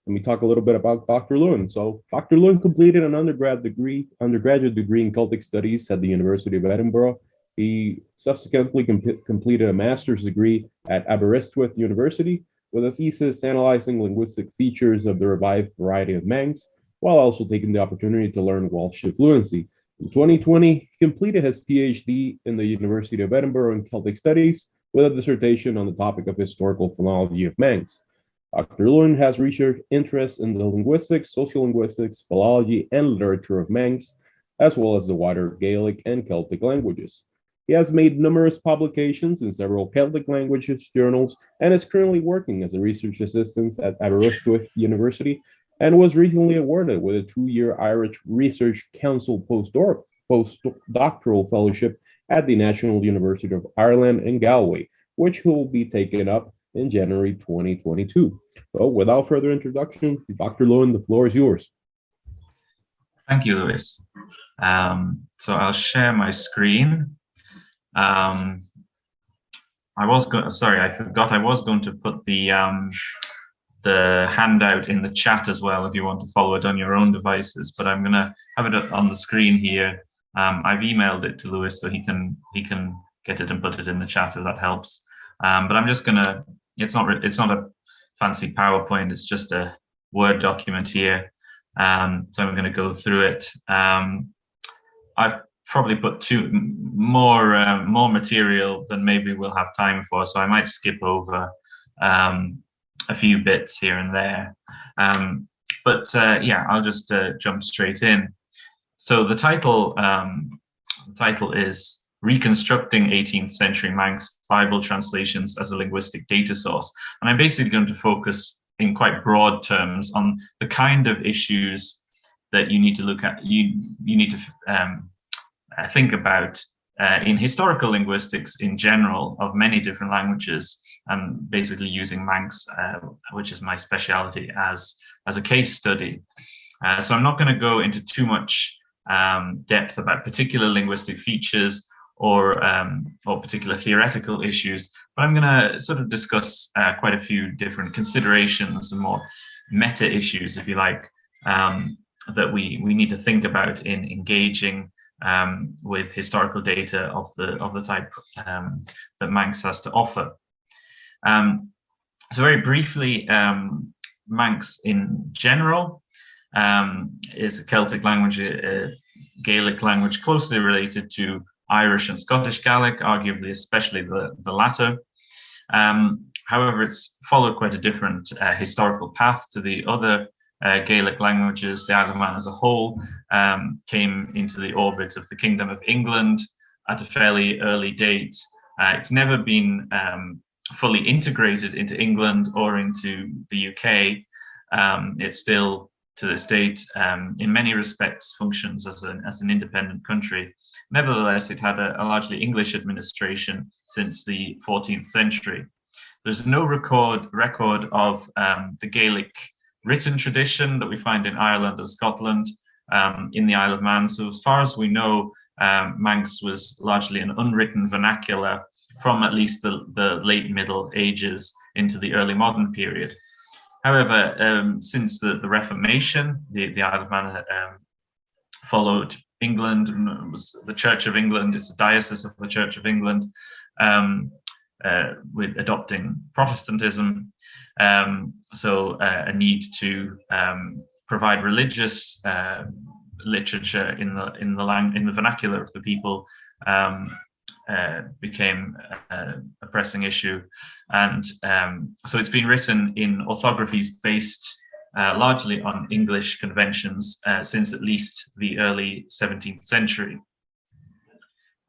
let me talk a little bit about Dr. Lewin. So Dr. Lewin completed an undergraduate degree in Celtic Studies at the University of Edinburgh. He subsequently completed a master's degree at Aberystwyth University with a thesis analyzing linguistic features of the revived variety of Manx, while also taking the opportunity to learn Welsh with fluency. In 2020, he completed his PhD in the University of Edinburgh in Celtic Studies with a dissertation on the topic of historical phonology of Manx. Dr. Lewin has research interests in the linguistics, sociolinguistics, philology, and literature of Manx, as well as the wider Gaelic and Celtic languages. He has made numerous publications in several Celtic languages journals and is currently working as a research assistant at Aberystwyth University and was recently awarded with a 2-year Irish Research Council postdoctoral fellowship at the National University of Ireland in Galway, which will be taken up in January 2022. So without further introduction, Dr. Lewin, the floor is yours. Thank you, Lewis. So I'll share my screen. I forgot I was going to put the handout in the chat as well if you want to follow it on your own devices, but I'm going to have it on the screen here. I've emailed it to Lewis so he can get it and put it in the chat if that helps. But I'm just gonna, it's not a fancy PowerPoint, it's just a Word document here. So I'm gonna go through it. I've probably put more material than maybe we'll have time for, so I might skip over a few bits here and there. Yeah, I'll just jump straight in. So the title is Reconstructing 18th Century Manx Bible Translations as a Linguistic Data Source. And I'm basically going to focus in quite broad terms on the kind of issues that you need to look at, you need to think about in historical linguistics in general of many different languages, and basically using Manx, which is my specialty, as a case study. So I'm not going to go into too much depth about particular linguistic features or particular theoretical issues, but I'm going to sort of discuss quite a few different considerations and more meta issues, if you like, that we need to think about in engaging with historical data of the type that Manx has to offer. So very briefly, Manx in general is a Celtic language, a Gaelic language closely related to Irish and Scottish Gaelic, arguably especially the latter. However, it's followed quite a different historical path to the other Gaelic languages. The Isle of Man as a whole came into the orbit of the Kingdom of England at a fairly early date. It's never been fully integrated into England or into the UK. It still, to this date, in many respects, functions as an independent country. Nevertheless, it had a largely English administration since the 14th century. There's no record of the Gaelic written tradition that we find in Ireland and Scotland in the Isle of Man. So as far as we know, Manx was largely an unwritten vernacular from at least the late Middle Ages into the early modern period. However, since the Reformation, the Isle of Man followed England, and it was the Church of England. It's a diocese of the Church of England, with adopting Protestantism. So a need to provide religious literature in the vernacular of the people became a pressing issue, and so it's been written in orthographies based largely on English conventions since at least the early 17th century.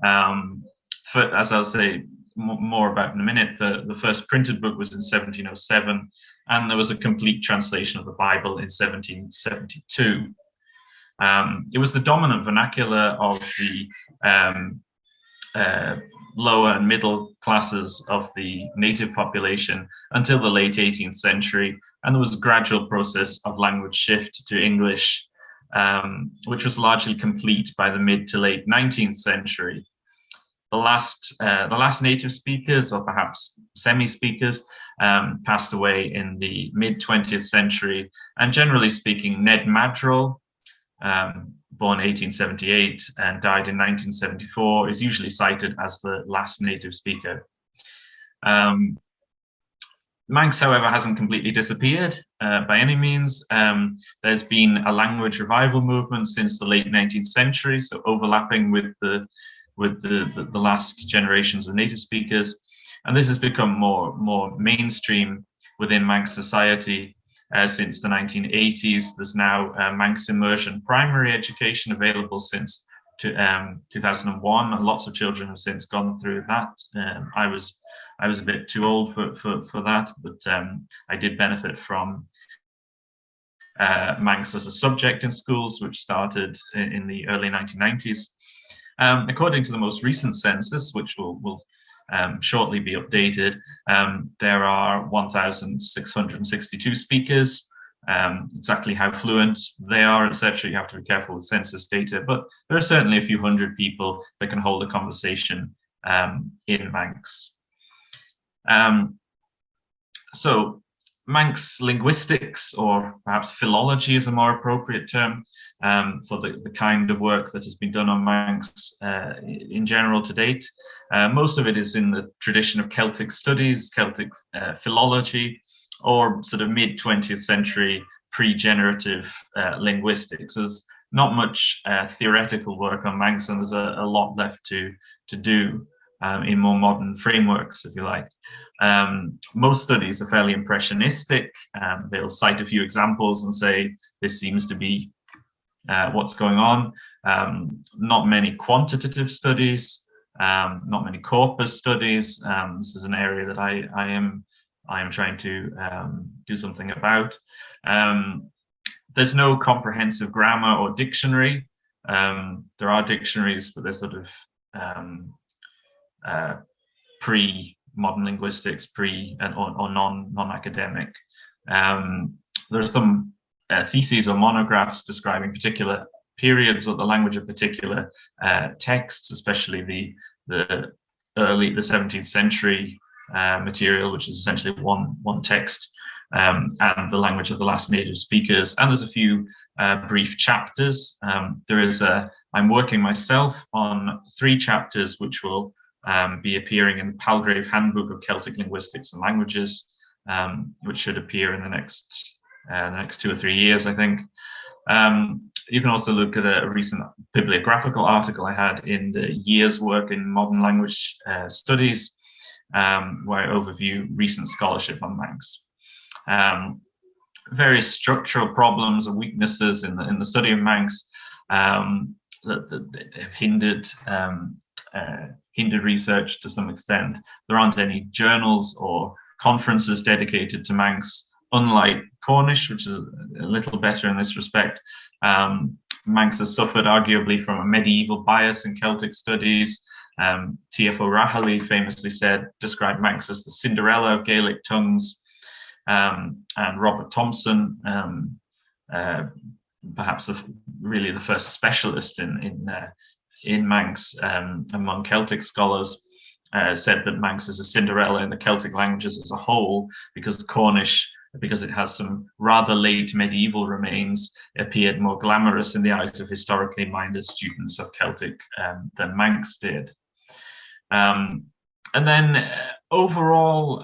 As I'll say more about in a minute, the first printed book was in 1707, and there was a complete translation of the Bible in 1772. It was the dominant vernacular of the lower and middle classes of the native population until the late 18th century, and there was a gradual process of language shift to English, which was largely complete by the mid to late 19th century. the last native speakers, or perhaps semi-speakers, passed away in the mid-20th century. And generally speaking, Ned Madrill, born 1878 and died in 1974, is usually cited as the last native speaker. Manx, however, hasn't completely disappeared by any means. There's been a language revival movement since the late 19th century, so overlapping with the last generations of native speakers, and this has become more mainstream within Manx society since the 1980s. There's now Manx immersion primary education available since 2001, and lots of children have since gone through that. I was a bit too old for that, but I did benefit from Manx as a subject in schools, which started in the early 1990s. According to the most recent census, which will shortly be updated, there are 1,662 speakers. Exactly how fluent they are, etc., you have to be careful with census data, but there are certainly a few hundred people that can hold a conversation in Manx. So Manx linguistics, or perhaps philology is a more appropriate term for the kind of work that has been done on Manx in general to date. Most of it is in the tradition of Celtic studies, Celtic philology, or sort of mid-20th century pre-generative linguistics. There's not much theoretical work on Manx, and there's a lot left to do in more modern frameworks, if you like. Most studies are fairly impressionistic. They'll cite a few examples and say, this seems to be what's going on. Not many quantitative studies, not many corpus studies. This is an area that I am trying to do something about. There's no comprehensive grammar or dictionary. There are dictionaries, but they're sort of pre-modern linguistics, or non-academic. There are some theses or monographs describing particular periods of the language of particular texts, especially the early 17th century material, which is essentially one text, and the language of the last native speakers. And there's a few brief chapters. I'm working myself on 3 chapters which will be appearing in the Palgrave Handbook of Celtic Linguistics and Languages, which should appear in the next 2 or 3 years, I think. You can also look at a recent bibliographical article I had in the Year's Work in Modern Language Studies, where I overview recent scholarship on Manx. Various structural problems and weaknesses in the study of Manx that have hindered research to some extent. There aren't any journals or conferences dedicated to Manx, unlike Cornish, which is a little better in this respect. Manx has suffered arguably from a medieval bias in Celtic studies. T.F. O'Rahilly famously described Manx as the Cinderella of Gaelic tongues. And Robert Thompson, perhaps really the first specialist in Manx among Celtic scholars, said that Manx is a Cinderella in the Celtic languages as a whole, because Cornish, because it has some rather late medieval remains, appeared more glamorous in the eyes of historically minded students of Celtic than Manx did. And then overall,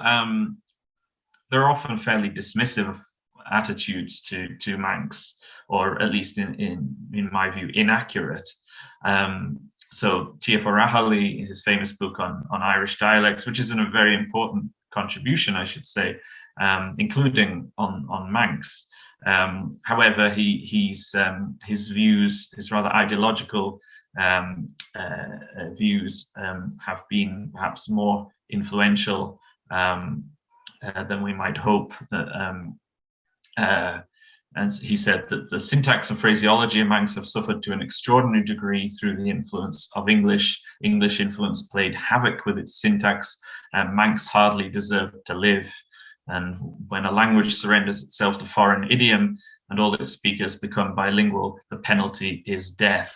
there are often fairly dismissive attitudes to Manx, or at least in my view, inaccurate. So T.F. O'Rahilly, in his famous book on Irish dialects, which is a very important contribution, I should say, including on Manx. However, his views, his rather ideological views, have been perhaps more influential than we might hope. And he said that the syntax and phraseology of Manx have suffered to an extraordinary degree through the influence of English. English influence played havoc with its syntax, and Manx hardly deserved to live. And when a language surrenders itself to foreign idiom and all its speakers become bilingual, the penalty is death.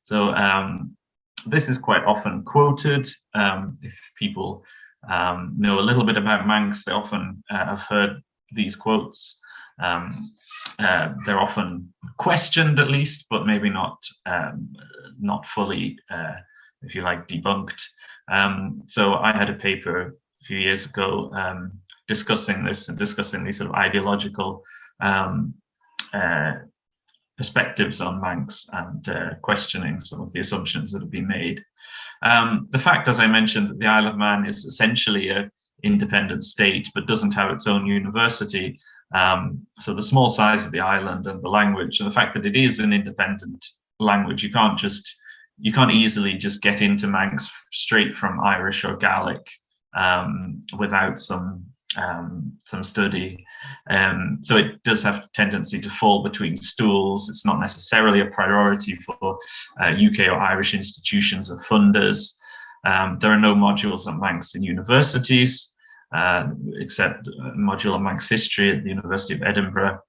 So This is quite often quoted. If people know a little bit about Manx, they often have heard these quotes. They're often questioned, at least, but maybe not fully, if you like, debunked. So I had a paper a few years ago discussing this and discussing these sort of ideological perspectives on Manx and questioning some of the assumptions that have been made. The fact, as I mentioned, that the Isle of Man is essentially an independent state but doesn't have its own university. So the small size of the island and the language, and the fact that it is an independent language, you can't easily just get into Manx straight from Irish or Gaelic without some study. So it does have a tendency to fall between stools. It's not necessarily a priority for UK or Irish institutions or funders. There are no modules on Manx in universities, except a module on Manx history at the University of Edinburgh.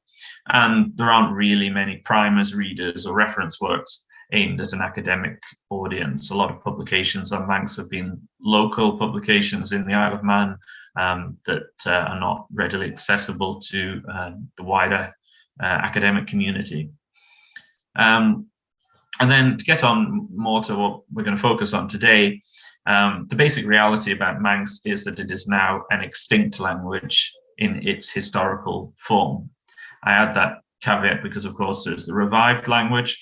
And there aren't really many primers, readers, or reference works aimed at an academic audience. A lot of publications on Manx have been local publications in the Isle of Man that are not readily accessible to the wider academic community. And then to get on more to what we're going to focus on today, the basic reality about Manx is that it is now an extinct language in its historical form. I add that caveat because, of course, there's the revived language,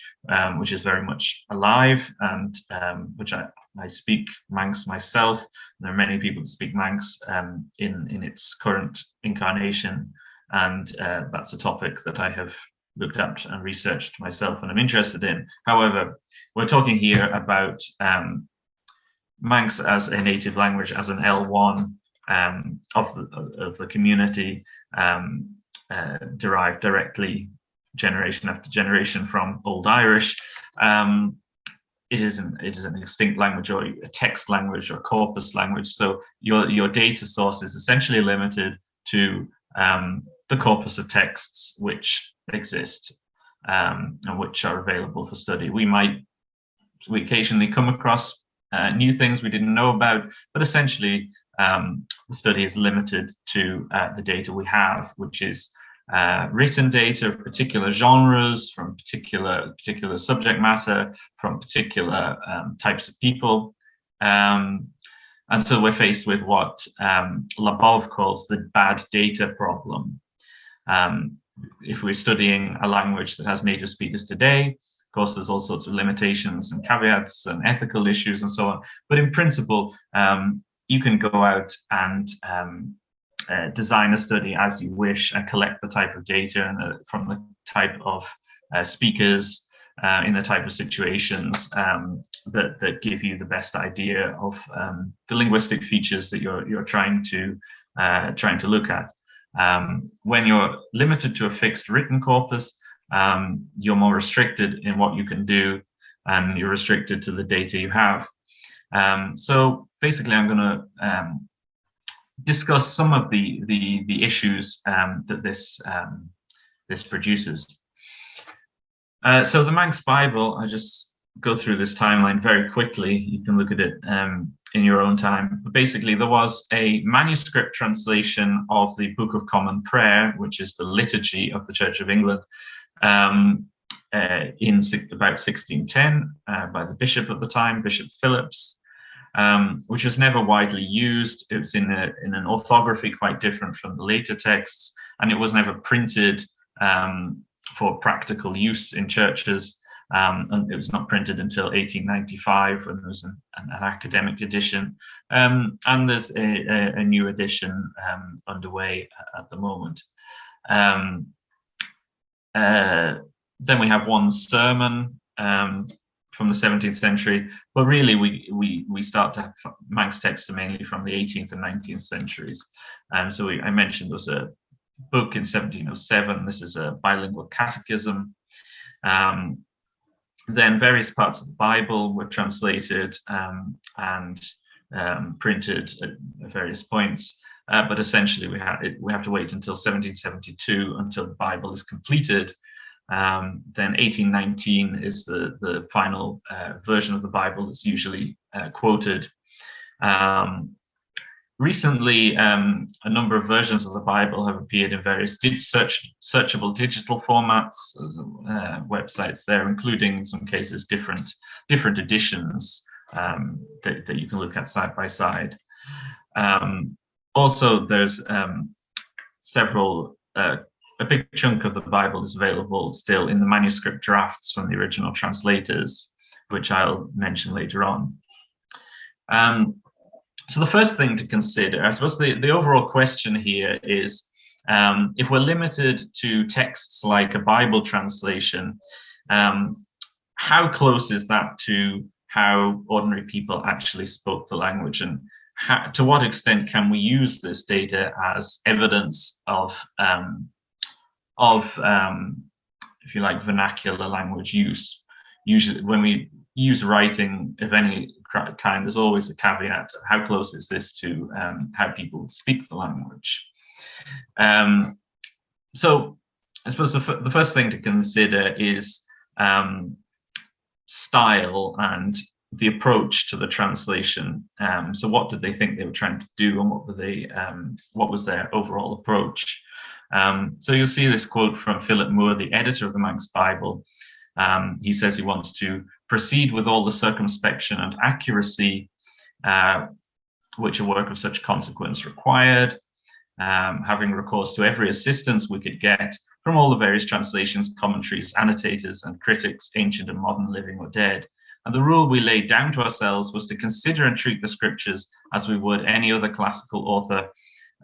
which is very much alive, and which I speak Manx myself. There are many people that speak Manx in its current incarnation, and that's a topic that I have looked at and researched myself and I'm interested in. However, we're talking here about Manx as a native language, as an L1 of the community, derived directly generation after generation from Old Irish. It is an extinct language, or a text language, or corpus language. So your data source is essentially limited to the corpus of texts which exist and which are available for study. We occasionally come across new things we didn't know about, but essentially the study is limited to the data we have, which is written data of particular genres, from particular subject matter, from particular types of people. And so we're faced with what Labov calls the bad data problem. If we're studying a language that has native speakers today, of course, there's all sorts of limitations and caveats and ethical issues and so on. But in principle, you can go out and design a study as you wish and collect the type of data and from the type of speakers in the type of situations that give you the best idea of the linguistic features that you're trying to look at. When you're limited to a fixed written corpus, you're more restricted in what you can do, and you're restricted to the data you have. So basically, I'm going to discuss some of the issues that this produces. So the Manx Bible, I just go through this timeline very quickly. You can look at it in your own time. But basically, there was a manuscript translation of the Book of Common Prayer, which is the liturgy of the Church of England, in about 1610 by the bishop of the time, Bishop Phillips, which was never widely used. It was in an orthography quite different from the later texts, and it was never printed for practical use in churches. And it was not printed until 1895 when there was an academic edition. And there's a new edition underway at the moment. Then we have one sermon from the 17th century, but really we start to have Manx texts mainly from the 18th and 19th centuries. So I mentioned there was a book in 1707. This is a bilingual catechism. Then various parts of the Bible were translated and printed at various points. But essentially, we have to wait until 1772 until the Bible is completed. Then 1819 is the final version of the Bible that's usually quoted. Recently, a number of versions of the Bible have appeared in various searchable digital formats, websites there, including in some cases different editions that you can look at side by side. Also, there's a big chunk of the Bible is available still in the manuscript drafts from the original translators, which I'll mention later on. So the first thing to consider, I suppose the overall question here is, if we're limited to texts like a Bible translation, how close is that to how ordinary people actually spoke the language, and to what extent can we use this data as evidence of if you like, vernacular language use? Usually when we use writing of any kind, there's always a caveat of how close is this to how people speak the language. So I suppose the first thing to consider is style and the approach to the translation. So what did they think they were trying to do, and what was their overall approach? So you'll see this quote from Philip Moore, the editor of the Manx Bible. He says he wants to proceed with all the circumspection and accuracy which a work of such consequence required, having recourse to every assistance we could get from all the various translations, commentaries, annotators, and critics, ancient and modern, living or dead. And the rule we laid down to ourselves was to consider and treat the scriptures as we would any other classical author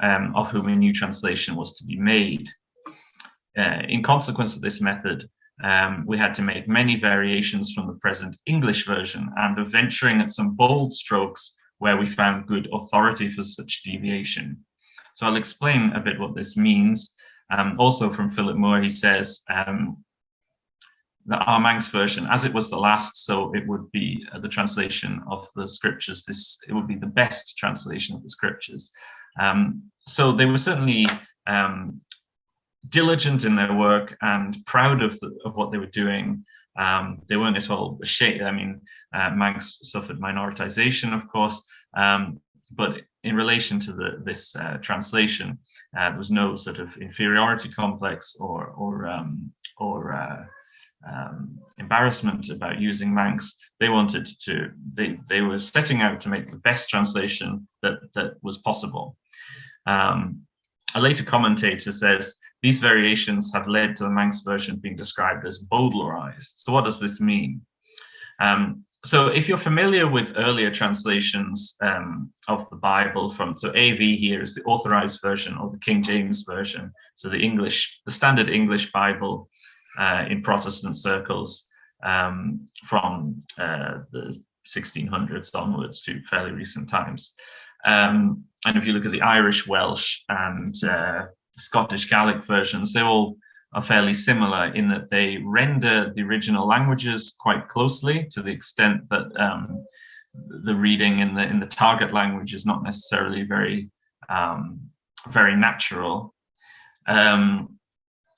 of whom a new translation was to be made. In consequence of this method, we had to make many variations from the present English version, and of venturing at some bold strokes where we found good authority for such deviation. So I'll explain a bit what this means. Also from Philip Moore, he says that our Manx version, as it was the last, so it would be the translation of the scriptures. It would be the best translation of the scriptures. So they were certainly diligent in their work and proud of what they were doing. They weren't at all ashamed. I mean, Manx suffered minoritization, of course, but in relation to this translation, there was no sort of inferiority complex or embarrassment about using Manx. They wanted to. They were setting out to make the best translation that was possible. A later commentator says, these variations have led to the Manx version being described as bowdlerized. So what does this mean? So if you're familiar with earlier translations of the Bible so AV here is the authorized version or the King James version. So the standard English Bible in Protestant circles from the 1600s onwards to fairly recent times. And if you look at the Irish, Welsh, and Scottish Gaelic versions, they all are fairly similar in that they render the original languages quite closely, to the extent that the reading in the target language is not necessarily very natural. And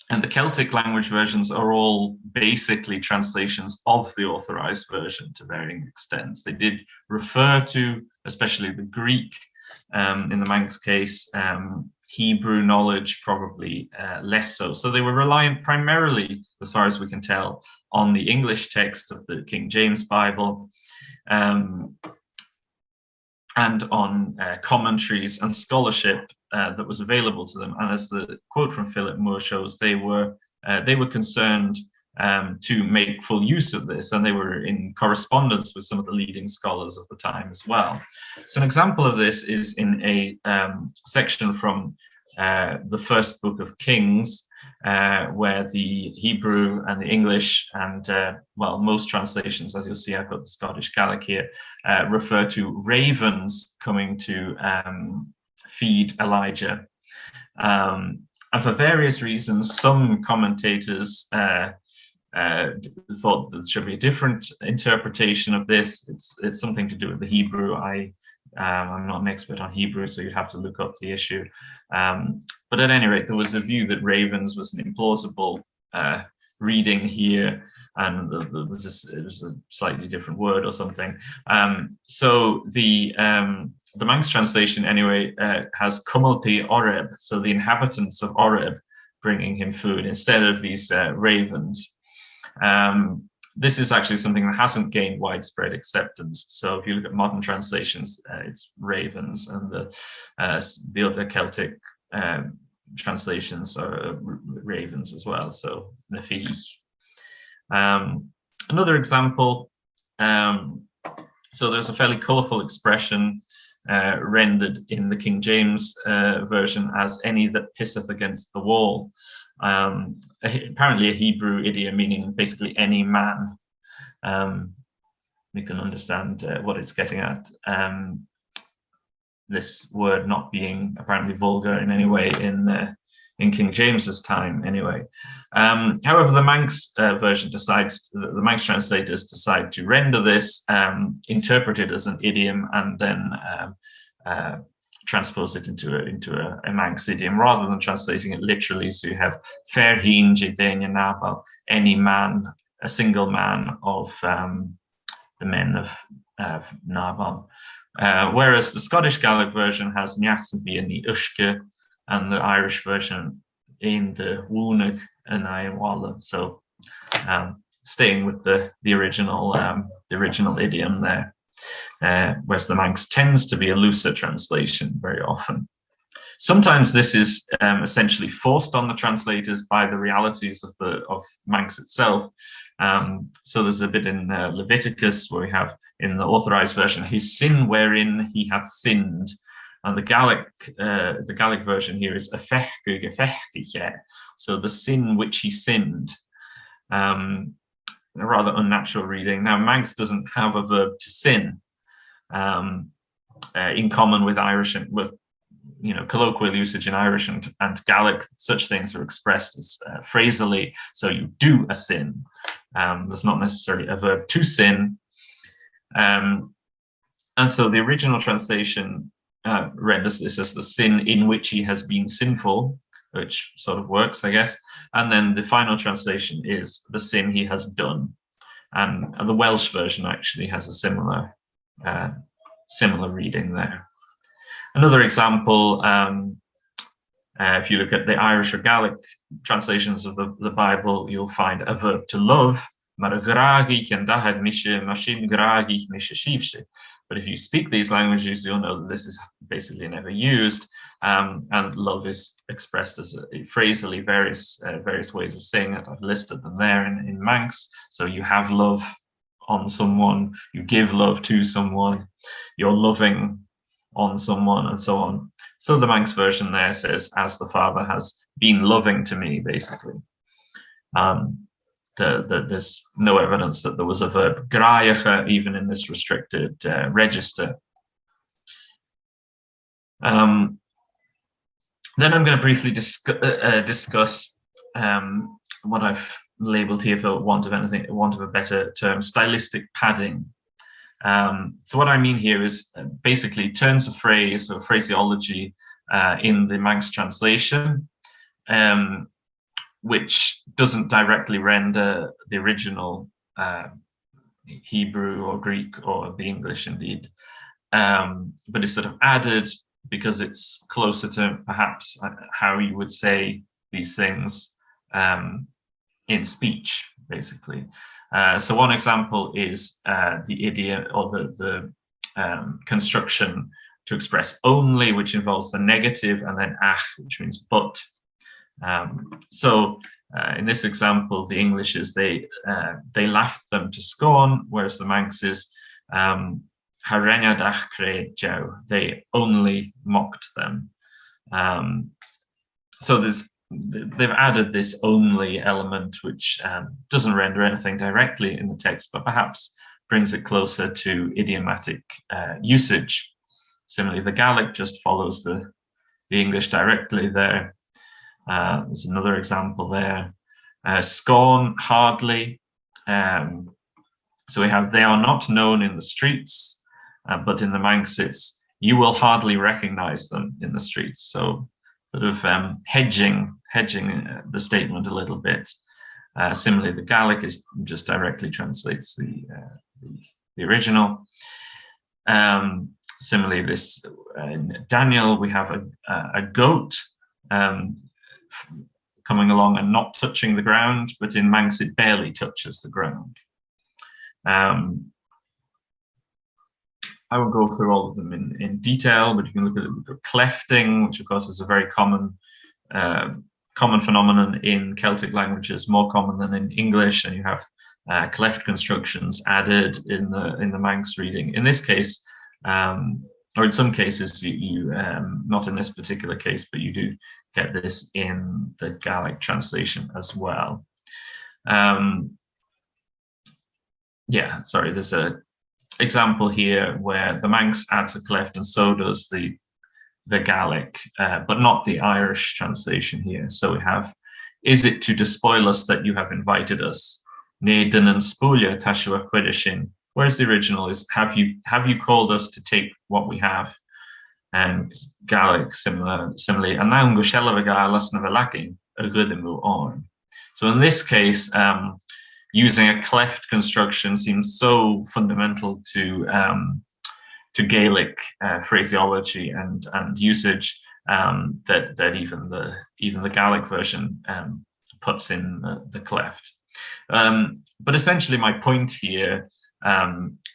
the Celtic language versions are all basically translations of the authorized version to varying extents. They did refer to, especially the Greek, in the Manx case, Hebrew knowledge probably less so. So they were reliant primarily, as far as we can tell, on the English text of the King James Bible, and on commentaries and scholarship that was available to them. And as the quote from Philip Moore shows, they were concerned to make full use of this, and they were in correspondence with some of the leading scholars of the time as well. So an example of this is in a section from the first book of Kings, where the Hebrew and the English and, most translations, as you'll see, I've got the Scottish Gaelic here, refer to ravens coming to feed Elijah. And for various reasons, some commentators thought there should be a different interpretation of this. It's something to do with the Hebrew. I'm not an expert on Hebrew, so you'd have to look up the issue. But at any rate, there was a view that ravens was an implausible reading here, and there's a slightly different word or something. So the Manx translation anyway has Cumulti Oreb, so the inhabitants of Oreb bringing him food instead of these ravens. This is actually something that hasn't gained widespread acceptance. So if you look at modern translations, it's ravens, and the other Celtic translations are ravens as well. So Nafi. Another example. So there's a fairly colourful expression rendered in the King James version as any that pisseth against the wall. Apparently a Hebrew idiom meaning basically any man. We can understand what it's getting at. This word not being apparently vulgar in any way in King James's time anyway. However, the Manx version the Manx translators decide to render this, interpret it as an idiom, and then transpose it into a Manx idiom rather than translating it literally. So you have fair hin jedenya nabal, any man, a single man of the men of Nabal. Whereas the Scottish Gaelic version has Niachsabi and the Ushke, and the Irish version in the Wunag and Iawala. So staying with the original idiom there. Whereas the Manx tends to be a looser translation very often. Sometimes this is essentially forced on the translators by the realities of Manx itself. So there's a bit in Leviticus where we have in the authorized version, his sin wherein he hath sinned. And the Gaelic version here is so the sin which he sinned. A rather unnatural reading. Now, Manx doesn't have a verb to sin in common with Irish and with colloquial usage in Irish and Gaelic. Such things are expressed as phrasally. So you do a sin. There's not necessarily a verb to sin. And so the original translation renders this as the sin in which he has been sinful, which sort of works, I guess. And then the final translation is the sin he has done. And the Welsh version actually has a similar reading there. Another example, if you look at the Irish or Gaelic translations of the Bible, you'll find a verb to love. But if you speak these languages, you'll know that this is basically never used, and love is expressed as phrasally various ways of saying it. I've listed them there in Manx. So you have love on someone, you give love to someone, you're loving on someone, and so on. So the Manx version there says, as the Father has been loving to me, basically. There's no evidence that there was a verb graiacha even in this restricted register. Then I'm going to briefly discuss what I've labeled here, for want of a better term, stylistic padding. So what I mean here is basically turns of phrase or phraseology in the Manx translation, which doesn't directly render the original Hebrew or Greek or the English indeed, but is sort of added because it's closer to perhaps how you would say these things in speech, basically. So one example is the idiom or the construction to express only, which involves the negative, and then ach, which means but. So in this example, the English is they laughed them to scorn, whereas the Manx is they only mocked them. So they've added this only element, which doesn't render anything directly in the text, but perhaps brings it closer to idiomatic usage. Similarly, the Gaelic just follows the English directly there. There's another example there. Scorn, hardly. So we have, they are not known in the streets, but in the Manx it's, you will hardly recognize them in the streets. So sort of hedging the statement a little bit. Similarly, the Gaelic is just directly translates the original. Similarly, this in Daniel, we have a goat coming along and not touching the ground, but in Manx it barely touches the ground. I won't go through all of them in detail, but you can look at clefting, which of course is a very common phenomenon in Celtic languages, more common than in English, and you have cleft constructions added in the Manx reading. In this case, or in some cases, you not in this particular case, but you do get this in the Gaelic translation as well. Yeah, sorry, there's a example here where the Manx adds a cleft and so does the Gaelic, but not the Irish translation here. So we have, is it to despoil us that you have invited us? Whereas the original is, have you called us to take what we have? And Gaelic similarly, so in this case, using a cleft construction seems so fundamental to Gaelic phraseology and usage that even the Gaelic version puts in the cleft. But essentially, my point here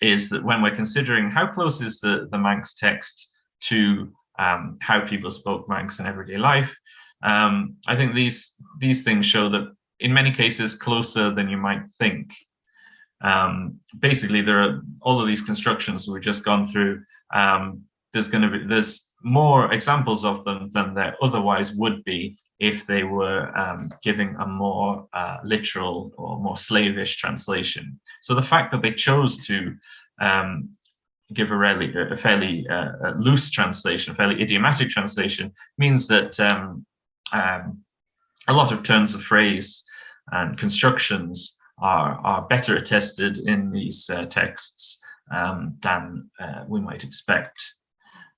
is that when we're considering how close is the Manx text to how people spoke Manx in everyday life, I think these things show that in many cases closer than you might think. Basically, there are all of these constructions we've just gone through. There's more examples of them than there otherwise would be if they were giving a more literal or more slavish translation. So the fact that they chose to give a fairly loose translation, a fairly idiomatic translation, means that a lot of turns of phrase and constructions are better attested in these texts than we might expect.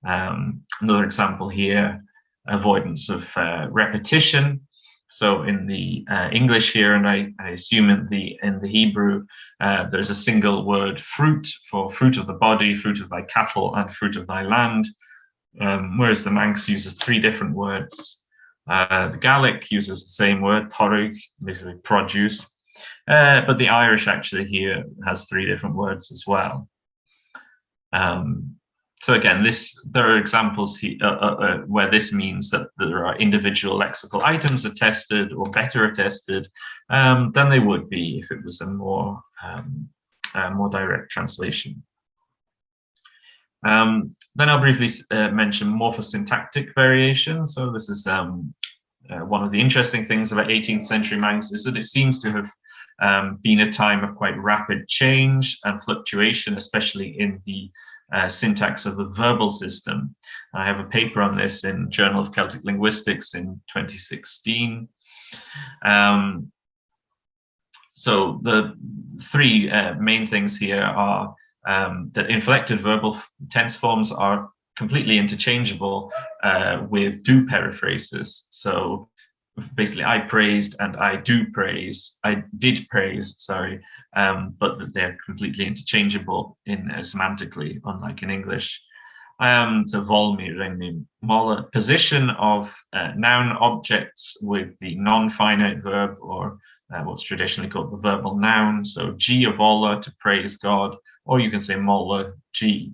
Another example here, avoidance of repetition. So in the English here, and I assume in the Hebrew, there's a single word, fruit, for fruit of the body, fruit of thy cattle, and fruit of thy land, whereas the Manx uses 3 different words. The Gaelic uses the same word, torrig, basically produce, but the Irish actually here has 3 different words as well. So again, there are examples here, where this means that there are individual lexical items attested or better attested than they would be if it was a more direct translation. Then I'll briefly mention morphosyntactic variation. So this is one of the interesting things about 18th century Manx is that it seems to have been a time of quite rapid change and fluctuation, especially in the syntax of the verbal system. I have a paper on this in Journal of Celtic Linguistics in 2016. So the 3 main things here are that inflected verbal tense forms are completely interchangeable with do periphrases. So basically, I praised and I did praise, sorry, but that they're completely interchangeable in semantically, unlike in English. So volmi, remi, mola, position of noun objects with the non-finite verb, or what's traditionally called the verbal noun. So G of Ola, to praise God, or you can say mola G.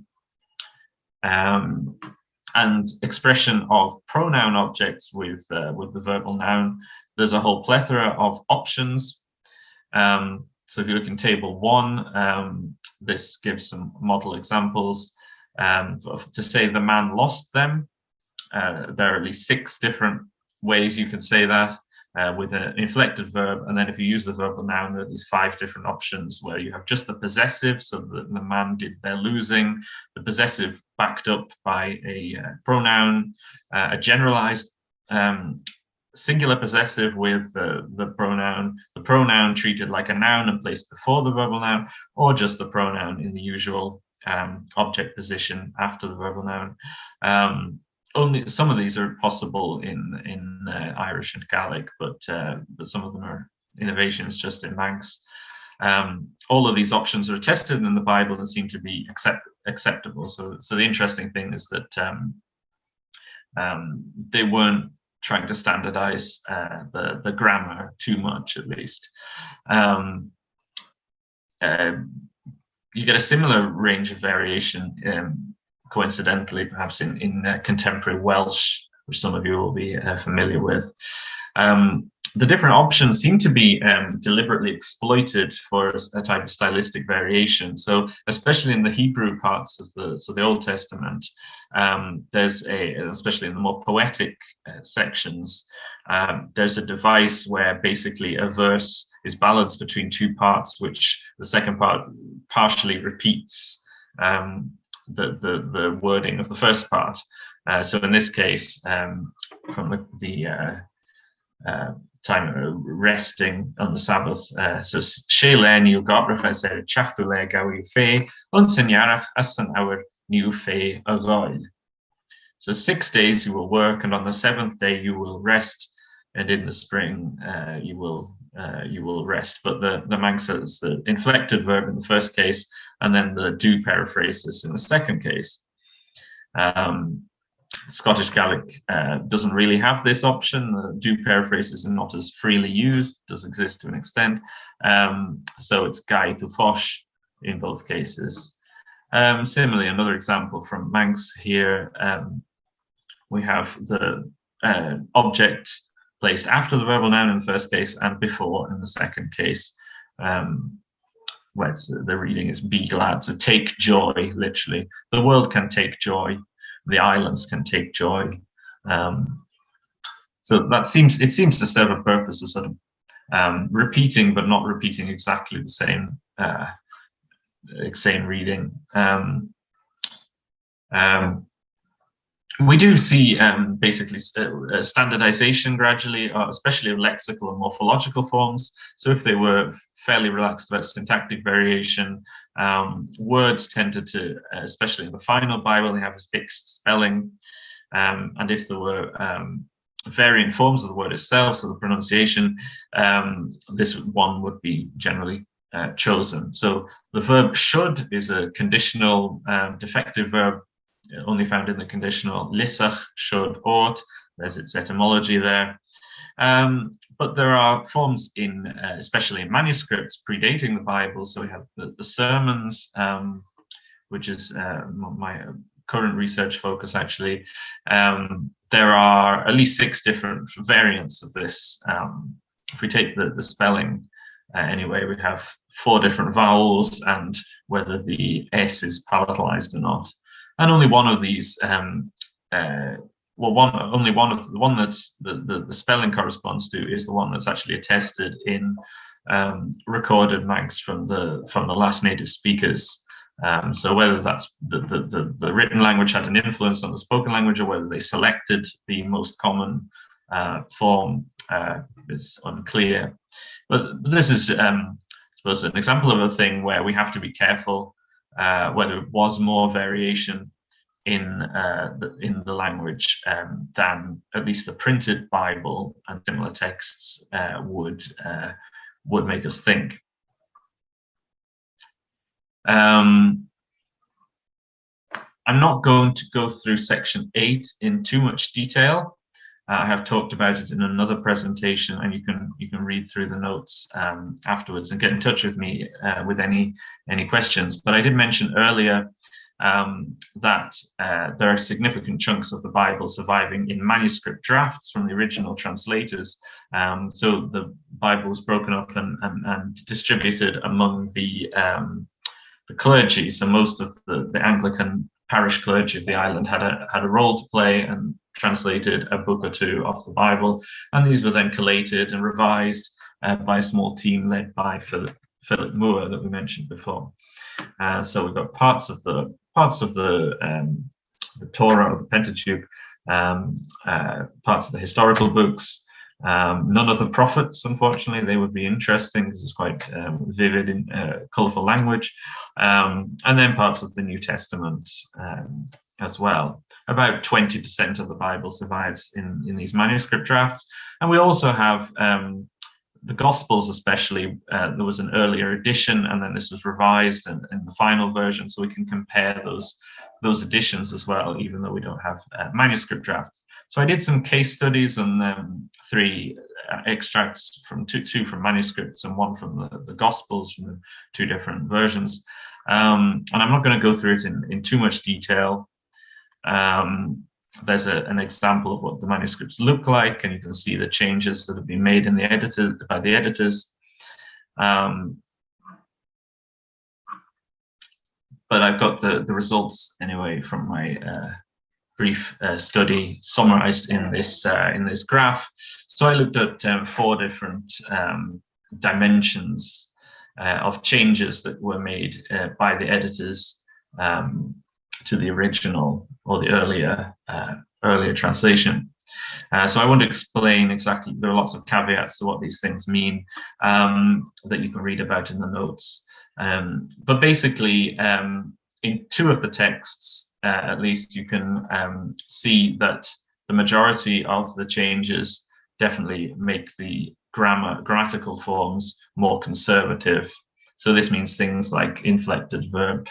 And expression of pronoun objects with the verbal noun. There's a whole plethora of options. So if you look in table 1, this gives some model examples. To say the man lost them, there are at least 6 different ways you can say that with an inflected verb. And then if you use the verbal noun, there are these 5 different options where you have just the possessive, so the man did their losing, the possessive backed up by a pronoun, a generalized singular possessive with the pronoun treated like a noun and placed before the verbal noun, or just the pronoun in the usual object position after the verbal noun. Only some of these are possible in Irish and Gaelic, but some of them are innovations just in Manx. All of these options are attested in the Bible and seem to be acceptable. So the interesting thing is that they weren't trying to standardize the grammar too much, at least. You get a similar range of variation, coincidentally, perhaps in contemporary Welsh, which some of you will be familiar with. The different options seem to be deliberately exploited for a type of stylistic variation. So, especially in the Hebrew parts of the Old Testament, especially in the more poetic sections, there's a device where basically a verse is balanced between two parts, which the second part partially repeats the wording of the first part. So in this case, from the time resting on the Sabbath, so Shelen you gobraf said chaftule gawi fe unsenyarach asan our new fe aroid. So 6 days you will work, and on the seventh day you will rest, and in the spring you will rest. But the Manx is the inflected verb in the first case, and then the do paraphrasis in the second case. Scottish Gaelic doesn't really have this option. The do paraphrases are not as freely used, does exist to an extent. So it's gai to fosh in both cases. Similarly, another example from Manx here, we have the object placed after the verbal noun in the first case and before in the second case, where the reading is be glad, so take joy, literally. The world can take joy. The islands can take joy. So it seems to serve a purpose of sort of repeating, but not repeating exactly the same reading. We do see basically standardization gradually, especially of lexical and morphological forms. So if they were fairly relaxed about syntactic variation, words tended to, especially in the final Bible, they have a fixed spelling. And if there were variant forms of the word itself, so the pronunciation, this one would be generally chosen. So the verb should is a conditional defective verb, only found in the conditional lisach, should, ought. There's its etymology there. But there are forms especially in manuscripts predating the Bible. So we have the sermons, which is my current research focus, actually. There are at least 6 different variants of this. If we take the spelling, anyway, we have 4 different vowels and whether the S is palatalized or not. And only one of these, the one that's the spelling corresponds to is the one that's actually attested in recorded Manx from the last native speakers. So whether that's the written language had an influence on the spoken language, or whether they selected the most common form is unclear. But this is, I suppose, an example of a thing where we have to be careful whether it was more variation in the language than at least the printed Bible and similar texts would make us think. I'm not going to go through section 8 in too much detail. I have talked about it in another presentation, and you can read through the notes afterwards and get in touch with me with any questions. But I did mention earlier that there are significant chunks of the Bible surviving in manuscript drafts from the original translators. So the Bible was broken up and distributed among the clergy. So most of the Anglican parish clergy of the island had a role to play and translated a book or two of the Bible, and these were then collated and revised by a small team led by Philip Moore that we mentioned before. So we've got parts of the Torah or the Pentateuch, parts of the historical books, none of the prophets, unfortunately. They would be interesting because it's quite vivid and colorful language, and then parts of the New Testament as well. About 20% of the Bible survives in these manuscript drafts, and we also have the Gospels especially, there was an earlier edition, and then this was revised in the final version, so we can compare those editions as well, even though we don't have manuscript drafts. So I did some case studies on 3 extracts from two from manuscripts and 1 from the Gospels, from the 2 different versions. And I'm not going to go through it in too much detail. There's an example of what the manuscripts look like, and you can see the changes that have been made in the by the editors. But I've got the results anyway from my brief study summarized in this graph. So I looked at 4 different dimensions of changes that were made by the editors to the original or the earlier translation. So I want to explain exactly, there are lots of caveats to what these things mean that you can read about in the notes. But basically, in 2 of the texts, at least, you can see that the majority of the changes definitely make the grammatical forms more conservative. So this means things like inflected verb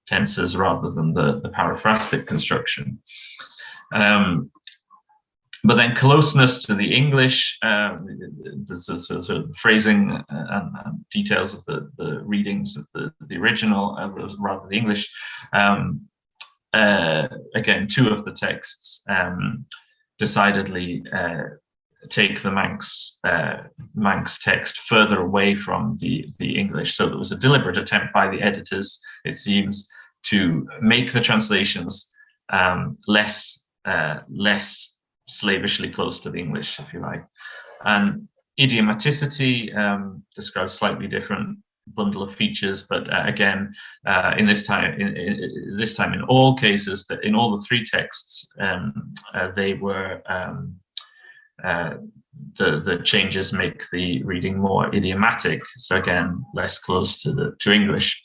tenses rather than the paraphrastic construction. But then closeness to the English, there's a sort of phrasing and details of the readings of the original, rather the English. Again, 2 of the texts decidedly take the Manx text further away from the English. So there was a deliberate attempt by the editors, it seems, to make the translations less slavishly close to the English, if you like. And idiomaticity describes slightly different bundle of features, but again, in this time in all cases, that in all the 3 texts, they were the changes make the reading more idiomatic. So again, less close to English.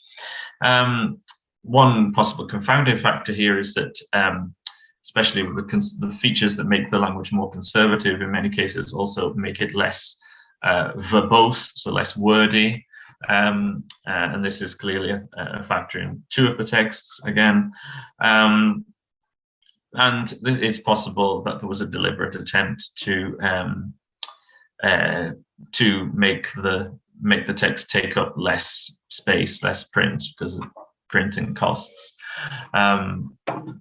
One possible confounding factor here is that, especially with the features that make the language more conservative, in many cases also make it less verbose, so less wordy. And this is clearly a factor in 2 of the texts again. And it's possible that there was a deliberate attempt to make the text take up less space, less print, because of printing costs,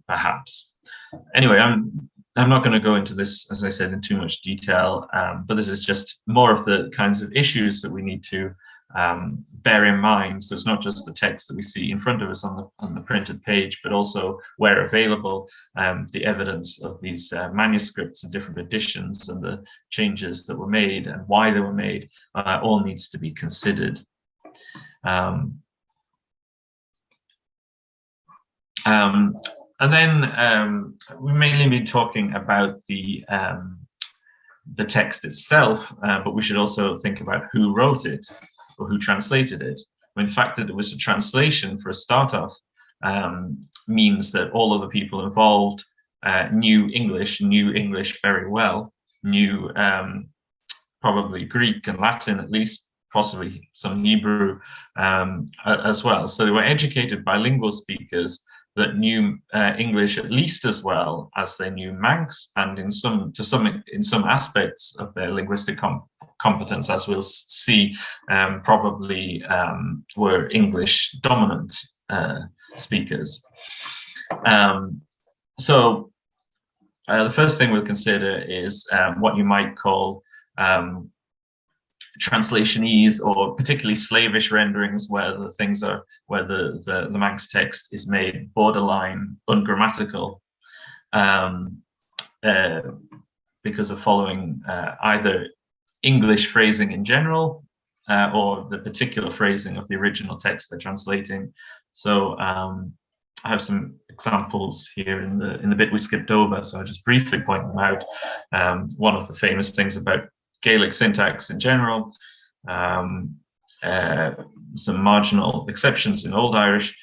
perhaps. Anyway, I'm not going to go into this, as I said, in too much detail, but this is just more of the kinds of issues that we need to bear in mind. So it's not just the text that we see in front of us on the printed page, but also, where available, the evidence of these manuscripts and different editions and the changes that were made and why they were made, all needs to be considered. And then we mainly been talking about the text itself, but we should also think about who wrote it or who translated it. I mean, the fact that it was a translation for a start off means that all of the people involved knew English very well, knew probably Greek and Latin at least, possibly some Hebrew as well. So they were educated bilingual speakers that knew English at least as well as they knew Manx, and in some aspects of their linguistic competence, as we'll see, probably were English dominant speakers. So the first thing we'll consider is what you might call translationese, or particularly slavish renderings, where the Manx text is made borderline ungrammatical because of following either English phrasing in general or the particular phrasing of the original text they're translating. So I have some examples here in the bit we skipped over, so I'll just briefly point them out. One of the famous things about Gaelic syntax in general, some marginal exceptions in Old Irish,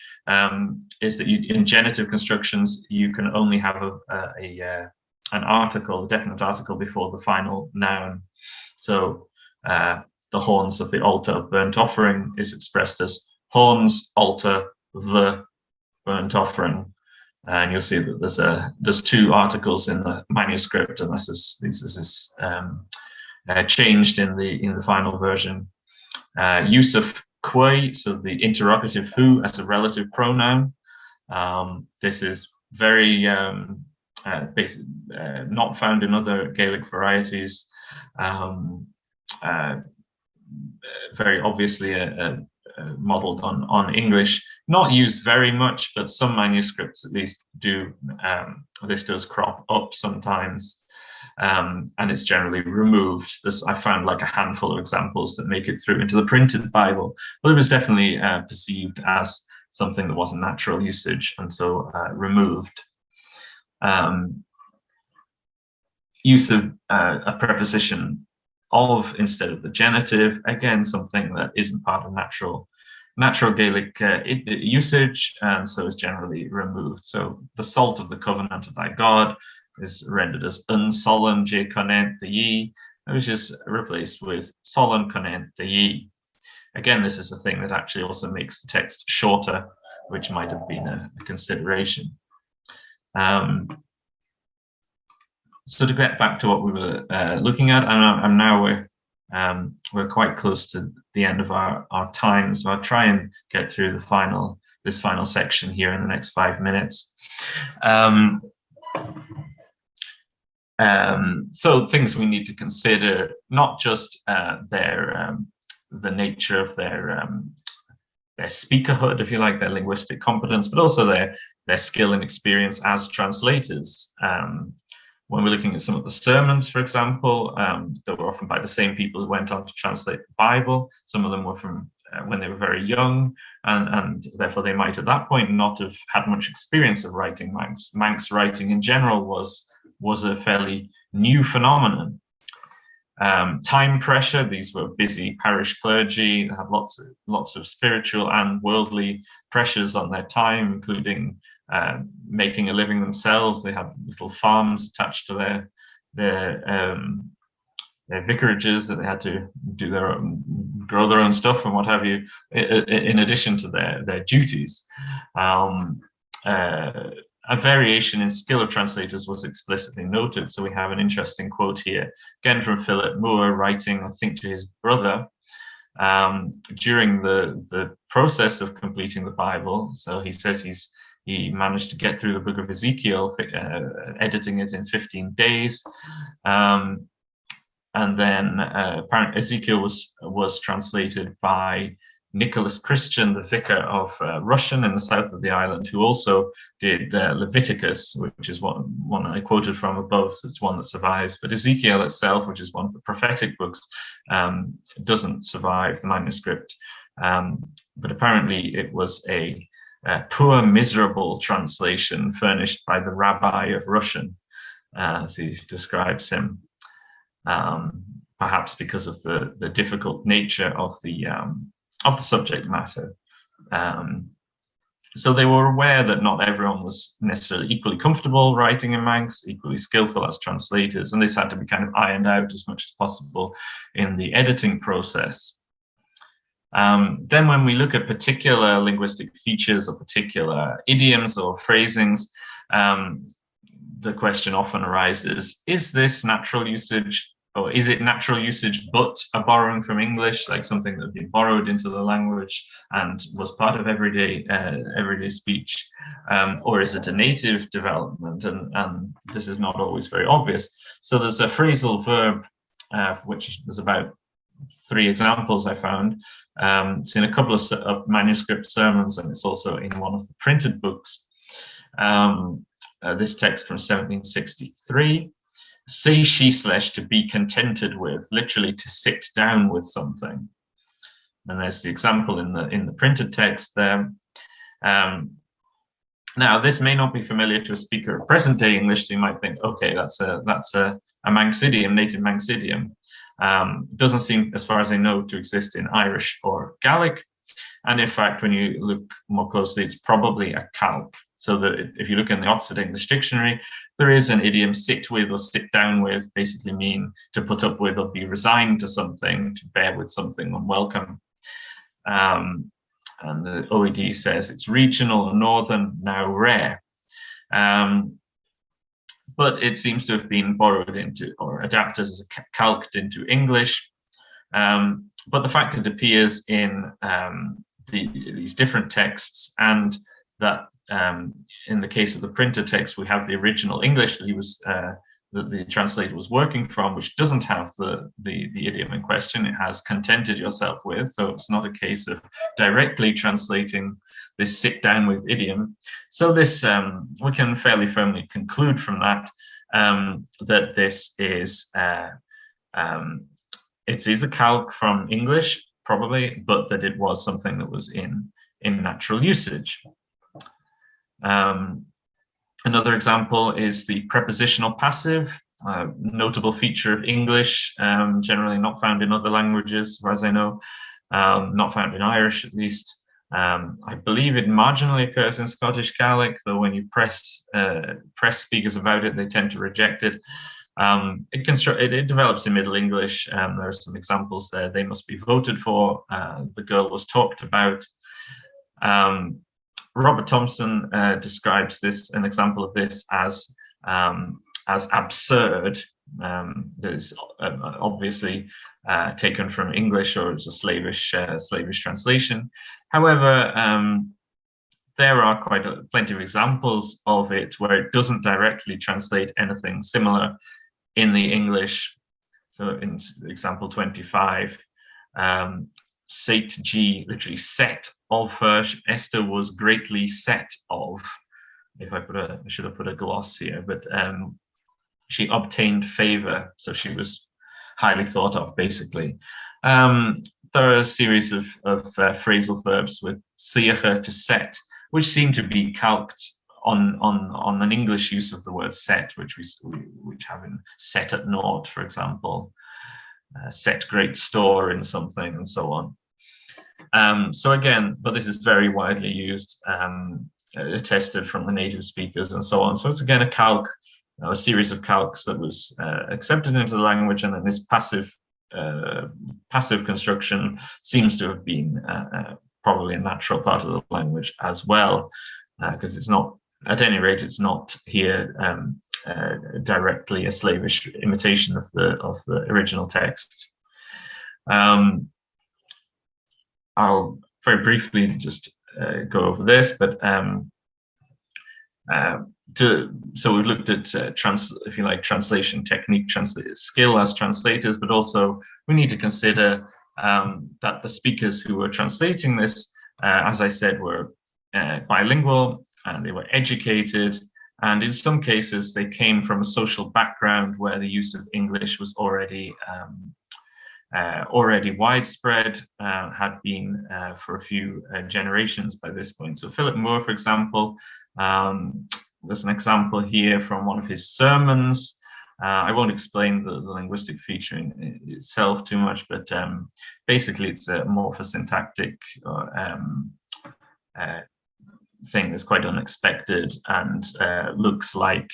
is that in genitive constructions you can only have an article, a definite article, before the final noun. So the horns of the altar of burnt offering is expressed as horns, altar, the burnt offering. And you'll see that there's two articles in the manuscript, and this is changed in the final version. Use of quae, so the interrogative who as a relative pronoun. This is very not found in other Gaelic varieties. Very obviously modeled on English, not used very much, but some manuscripts at least do. This does crop up sometimes, and it's generally removed. I found like a handful of examples that make it through into the printed Bible, but it was definitely perceived as something that wasn't natural usage, and so removed. Use of a preposition of instead of the genitive, again, something that isn't part of natural Gaelic usage, and so is generally removed. So the salt of the covenant of thy God is rendered as unsolan je conent the ye, which is replaced with solan conent the ye. Again, this is a thing that actually also makes the text shorter, which might have been a consideration. So to get back to what we were looking at, and now we're quite close to the end of our time, so I'll try and get through this final section here in the next 5 minutes. So things we need to consider, not just the nature of their speakerhood, if you like, their linguistic competence, but also their skill and experience as translators. When we're looking at some of the sermons, for example, that were often by the same people who went on to translate the Bible. Some of them were from when they were very young, and therefore they might at that point not have had much experience of writing Manx. Manx writing in general was a fairly new phenomenon. Time pressure, these were busy parish clergy, they had lots of spiritual and worldly pressures on their time, including making a living themselves. They had little farms attached to their vicarages that they had to do grow their own stuff and what have you, in addition to their duties. A variation in skill of translators was explicitly noted. So we have an interesting quote here, again from Philip Moore, writing, I think, to his brother during the process of completing the Bible. So he says he managed to get through the book of Ezekiel, editing it in 15 days. And then apparently Ezekiel was translated by Nicholas Christian, the vicar of Russian in the south of the island, who also did Leviticus, which is one I quoted from above, so it's one that survives. But Ezekiel itself, which is one of the prophetic books, doesn't survive the manuscript. But apparently it was a poor, miserable translation furnished by the rabbi of Russian, as he describes him, perhaps because of the difficult nature of the subject matter. So they were aware that not everyone was necessarily equally comfortable writing in Manx, equally skillful as translators, and this had to be kind of ironed out as much as possible in the editing process. Then when we look at particular linguistic features or particular idioms or phrasings, the question often arises, is this natural usage, or is it natural usage but a borrowing from English, like something that had been borrowed into the language and was part of everyday speech, or is it a native development? And this is not always very obvious. So there's a phrasal verb, which there's about 3 examples I found. It's in a couple of manuscript sermons, and it's also in one of the printed books. This text from 1763. Say she / to be contented with, literally to sit down with something. And there's the example in the printed text there. Now, this may not be familiar to a speaker of present day English, so you might think, okay, that's a Manx idiom, native Manx idiom. Doesn't seem, as far as I know, to exist in Irish or Gaelic. And in fact, when you look more closely, it's probably a calque. So that if you look in the Oxford English Dictionary, there is an idiom, sit with or sit down with, basically mean to put up with or be resigned to something, to bear with something unwelcome. And the OED says it's regional, northern, now rare. But it seems to have been borrowed into or adapted as a calqued into English. But the fact it appears in these different texts, and that in the case of the printer text, we have the original English that he was that the translator was working from, which doesn't have the idiom in question. It has contented yourself with, so it's not a case of directly translating this sit down with idiom. So this we can fairly firmly conclude from that that this is it is a calque from English, probably, but that it was something that was in natural usage. Another example is the prepositional passive, notable feature of English, generally not found in other languages, as far as I know, not found in Irish at least. I believe it marginally occurs in Scottish Gaelic, though when you press speakers about it, they tend to reject it. It develops in Middle English. There are some examples there. They must be voted for. The girl was talked about. Robert Thompson describes an example of this as absurd. That is obviously taken from English, or as a slavish translation. However, there are plenty of examples of it where it doesn't directly translate anything similar in the English. So in example 25, Sate G, literally set of her. Esther was greatly set of. I should have put a gloss here, but she obtained favor, so she was highly thought of, basically. There are a series of phrasal verbs with siacha, to set, which seem to be calqued on an English use of the word set, which have in set at naught, for example. Set great store in something, and so on. So again, but this is very widely used, attested from the native speakers and so on. So it's again a calque, a series of calques that was accepted into the language, and then this passive construction seems to have been probably a natural part of the language as well, because it's not, at any rate, it's not here directly a slavish imitation of the original text. I'll very briefly just go over this, but so we've looked at if you like, translation technique, skill as translators, but also we need to consider that the speakers who were translating this, as I said, were bilingual, and they were educated, and in some cases they came from a social background where the use of English was already widespread, had been for a few generations by this point. So Philip Moore, for example, there's an example here from one of his sermons. I won't explain the linguistic feature in itself too much, but basically it's a morphosyntactic thing that's quite unexpected, and looks like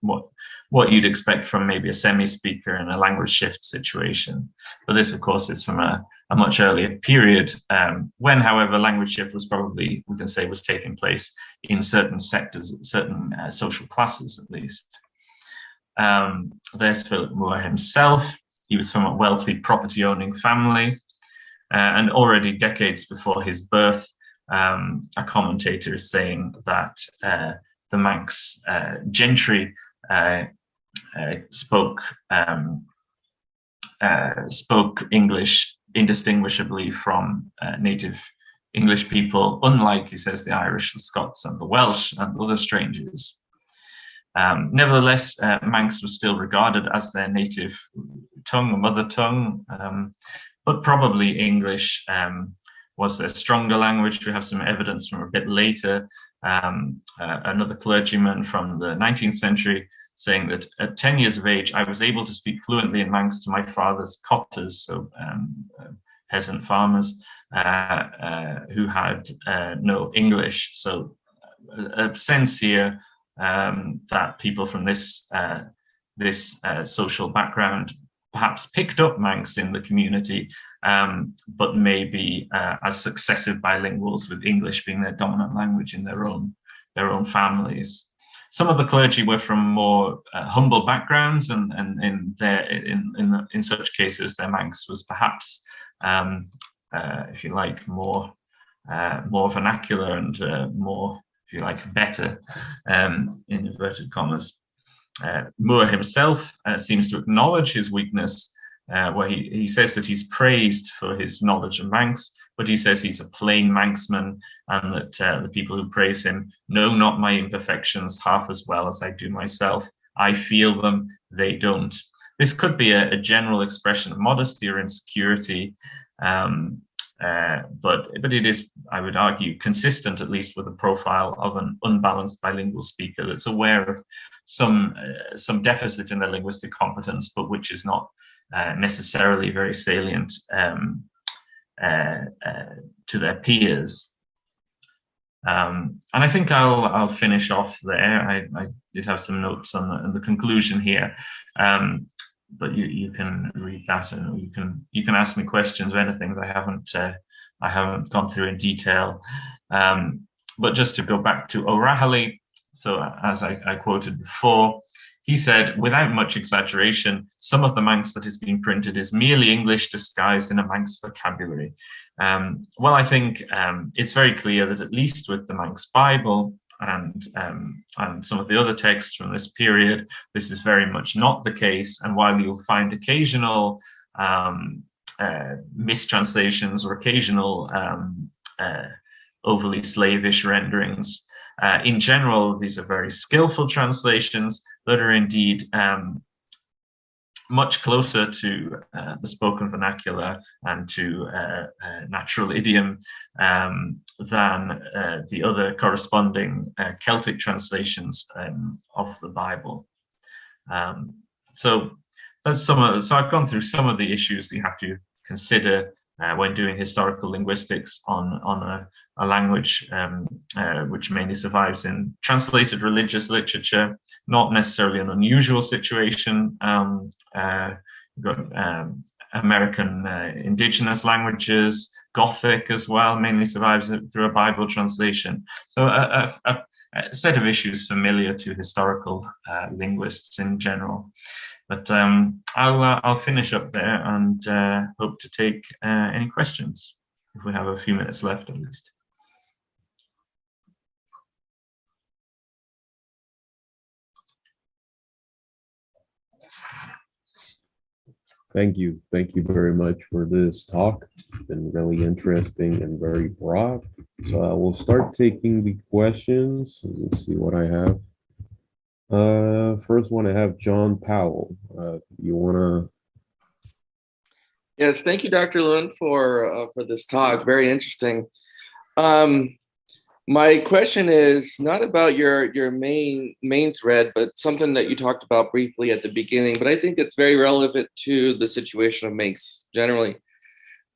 what you'd expect from maybe a semi-speaker in a language shift situation. But this, of course, is from a much earlier period, when, however, language shift was probably, we can say, was taking place in certain sectors, certain social classes at least. There's Philip Moore himself. He was from a wealthy property-owning family, and already decades before his birth, a commentator is saying that the Manx gentry spoke English indistinguishably from native English people, unlike, he says, the Irish, the Scots, and the Welsh, and other strangers. Nevertheless, Manx was still regarded as their native tongue, or mother tongue, but probably English was their stronger language. We have some evidence from a bit later, another clergyman from the 19th century saying that at 10 years of age, I was able to speak fluently in Manx to my father's cotters, so peasant farmers who had no English. So a sense here that people from this social background perhaps picked up Manx in the community, but maybe as successive bilinguals, with English being their dominant language in their own families. Some of the clergy were from more humble backgrounds, and in such cases, their Manx was perhaps, if you like, more vernacular and more, if you like, better, in inverted commas. Moore himself seems to acknowledge his weakness, where he says that he's praised for his knowledge of Manx, but he says he's a plain Manxman, and that the people who praise him know not my imperfections half as well as I do myself. I feel them, they don't. This could be a general expression of modesty or insecurity, but it is, I would argue, consistent, at least, with the profile of an unbalanced bilingual speaker that's aware of some deficit in their linguistic competence, but which is not necessarily very salient to their peers. And I think I'll finish off there. I did have some notes on the conclusion here, but you can read that, and you can ask me questions or anything that I haven't gone through in detail. But just to go back to O'Rahilly, so as I quoted before, he said, without much exaggeration, some of the Manx that has been printed is merely English disguised in a Manx vocabulary. Well, I think it's very clear that, at least with the Manx Bible and some of the other texts from this period, this is very much not the case. And while you'll find occasional mistranslations or occasional overly slavish renderings, in general, these are very skillful translations that are indeed much closer to the spoken vernacular and to natural idiom than the other corresponding Celtic translations of the Bible. So that's so I've gone through some of the issues that you have to consider when doing historical linguistics on a language which mainly survives in translated religious literature. Not necessarily an unusual situation. You've got American indigenous languages, Gothic as well, mainly survives through a Bible translation. So a set of issues familiar to historical linguists in general. But I'll finish up there and hope to take any questions, if we have a few minutes left at least. Thank you very much for this talk. It's been really interesting and very broad. So I will start taking the questions. Let's see what I have. First one, I have John Powell. You wanna? Yes, thank you, Dr. Lewin, for this talk. Very interesting. My question is not about your main thread, but something that you talked about briefly at the beginning. But I think it's very relevant to the situation of Manx generally.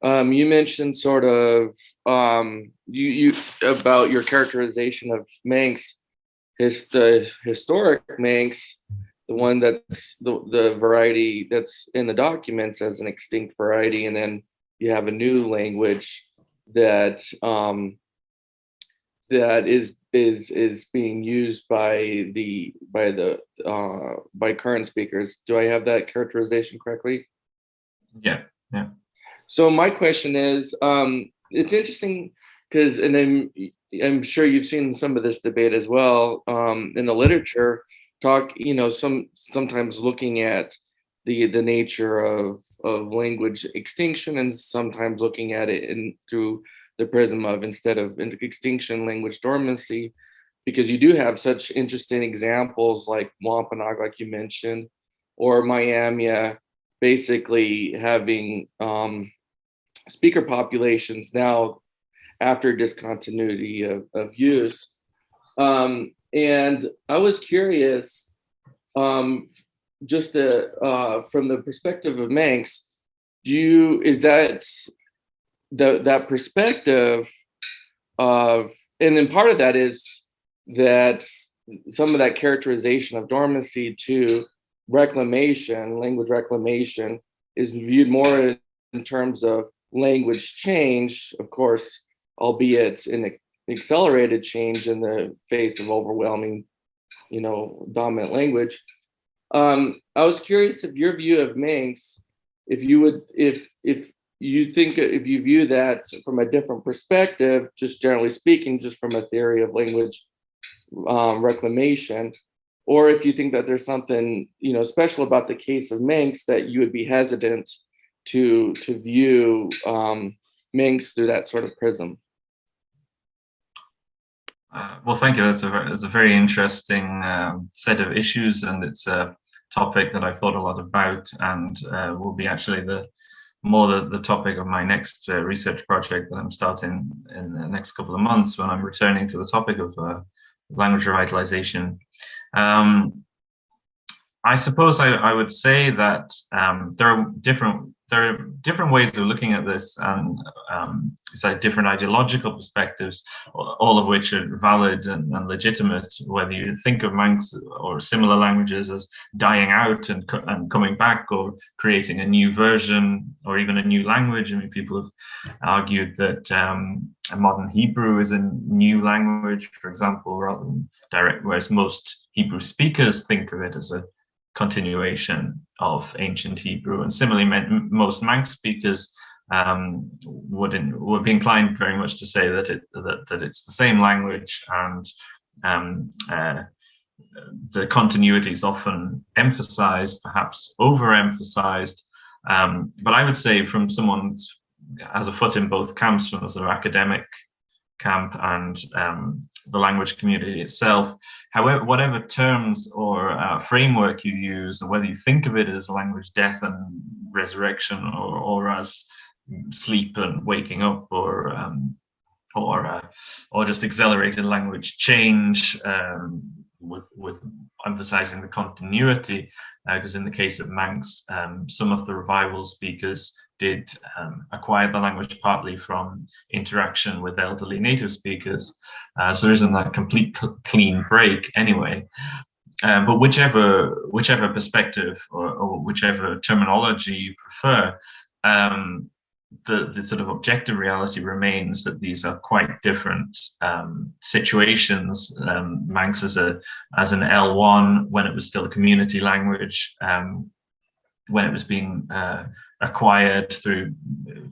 You mentioned sort of you about your characterization of Manx. The historic Manx, the one that's the variety that's in the documents as an extinct variety, and then you have a new language that that is being used by current speakers. Do I have that characterization correctly? Yeah. So my question is, it's interesting because, and I'm sure you've seen some of this debate as well in the literature. Sometimes looking at the nature of language extinction, and sometimes looking at it through the prism of, instead of extinction, language dormancy, because you do have such interesting examples like Wampanoag, like you mentioned, or Miami, basically having speaker populations now after discontinuity of use. And I was curious, just from the perspective of Manx, is that that perspective of, and then part of that is that some of that characterization of dormancy to reclamation, language reclamation, is viewed more in terms of language change, of course, albeit an accelerated change in the face of overwhelming, dominant language. I was curious if your view of Manx, if you view that from a different perspective, just generally speaking, just from a theory of language reclamation, or if you think that there's something special about the case of Manx that you would be hesitant to view Manx through that sort of prism. Well, thank you. That's a very interesting set of issues, and it's a topic that I've thought a lot about, and will be actually the topic of my next research project that I'm starting in the next couple of months, when I'm returning to the topic of language revitalization. I suppose I would say that there are different ways of looking at this, and it's like different ideological perspectives, all of which are valid and legitimate. Whether you think of Manx or similar languages as dying out and coming back, or creating a new version, or even a new language. I mean, people have argued that modern Hebrew is a new language, for example, rather than direct, whereas most Hebrew speakers think of it as a continuation of ancient Hebrew, and similarly, most Manx speakers would be inclined very much to say that it's the same language, and the continuity is often emphasized, perhaps overemphasized. But I would say, from someone who has a foot in both camps, from the sort of academic camp and the language community itself, however, whatever terms or framework you use, or whether you think of it as language death and resurrection, or as sleep and waking up, or just accelerated language change, with emphasizing the continuity, because in the case of Manx, some of the revival speakers did acquire the language partly from interaction with elderly native speakers, so there isn't that complete clean break anyway. But whichever perspective or whichever terminology you prefer, the sort of objective reality remains that these are quite different situations. Manx as an L1 when it was still a community language, when it was being acquired through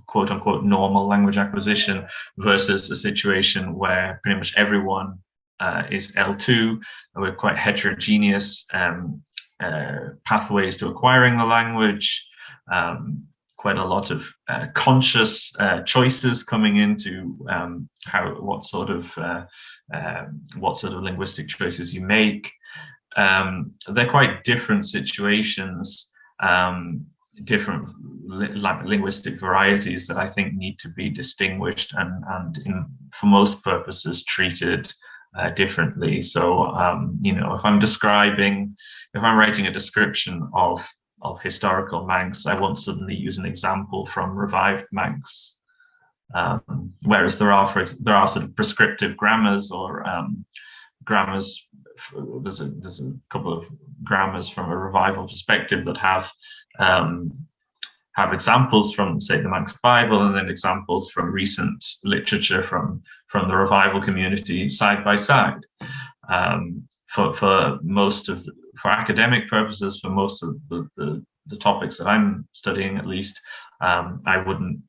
quote unquote normal language acquisition, versus a situation where pretty much everyone is L2, with quite heterogeneous pathways to acquiring the language, quite a lot of conscious choices coming into what sort of linguistic choices you make. They're quite different situations, different linguistic varieties that I think need to be distinguished and for most purposes treated differently. So if I'm writing a description of historical Manx, I won't suddenly use an example from revived Manx, whereas there are sort of prescriptive grammars, or grammars. There's a couple of grammars from a revival perspective that have examples from, say, the Manx Bible, and then examples from recent literature from the revival community side by side. For academic purposes, for most of the topics that I'm studying, at least, I wouldn't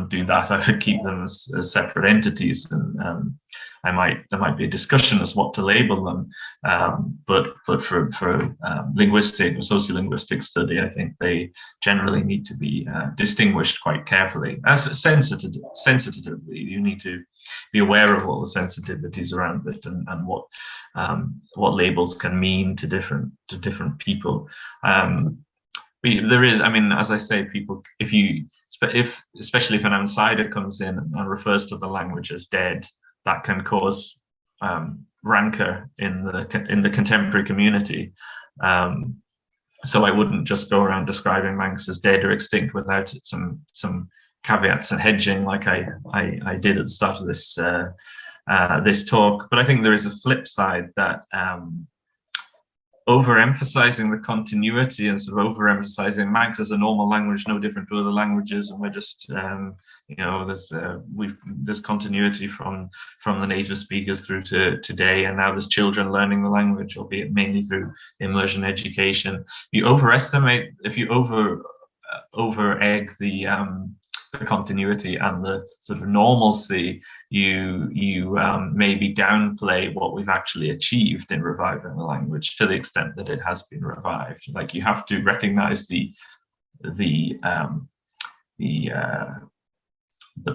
do that. I would keep them as separate entities, and there might be a discussion as what to label them. But for linguistic or sociolinguistic study, I think they generally need to be distinguished quite carefully. As sensitively, you need to be aware of all the sensitivities around it, and what labels can mean to different people. There is, I mean, as I say, people, especially if an outsider comes in and refers to the language as dead, that can cause rancor in the contemporary community. So I wouldn't just go around describing Manx as dead or extinct without some caveats and hedging, like I did at the start of this this talk. But I think there is a flip side that overemphasizing the continuity and sort of overemphasizing Manx as a normal language, no different to other languages, and we're just you know, there's continuity from the native speakers through to today, and now there's children learning the language, albeit mainly through immersion education. You overestimate, if you over egg the continuity and the sort of normalcy, you maybe downplay what we've actually achieved in reviving the language to the extent that it has been revived. Like, you have to recognize the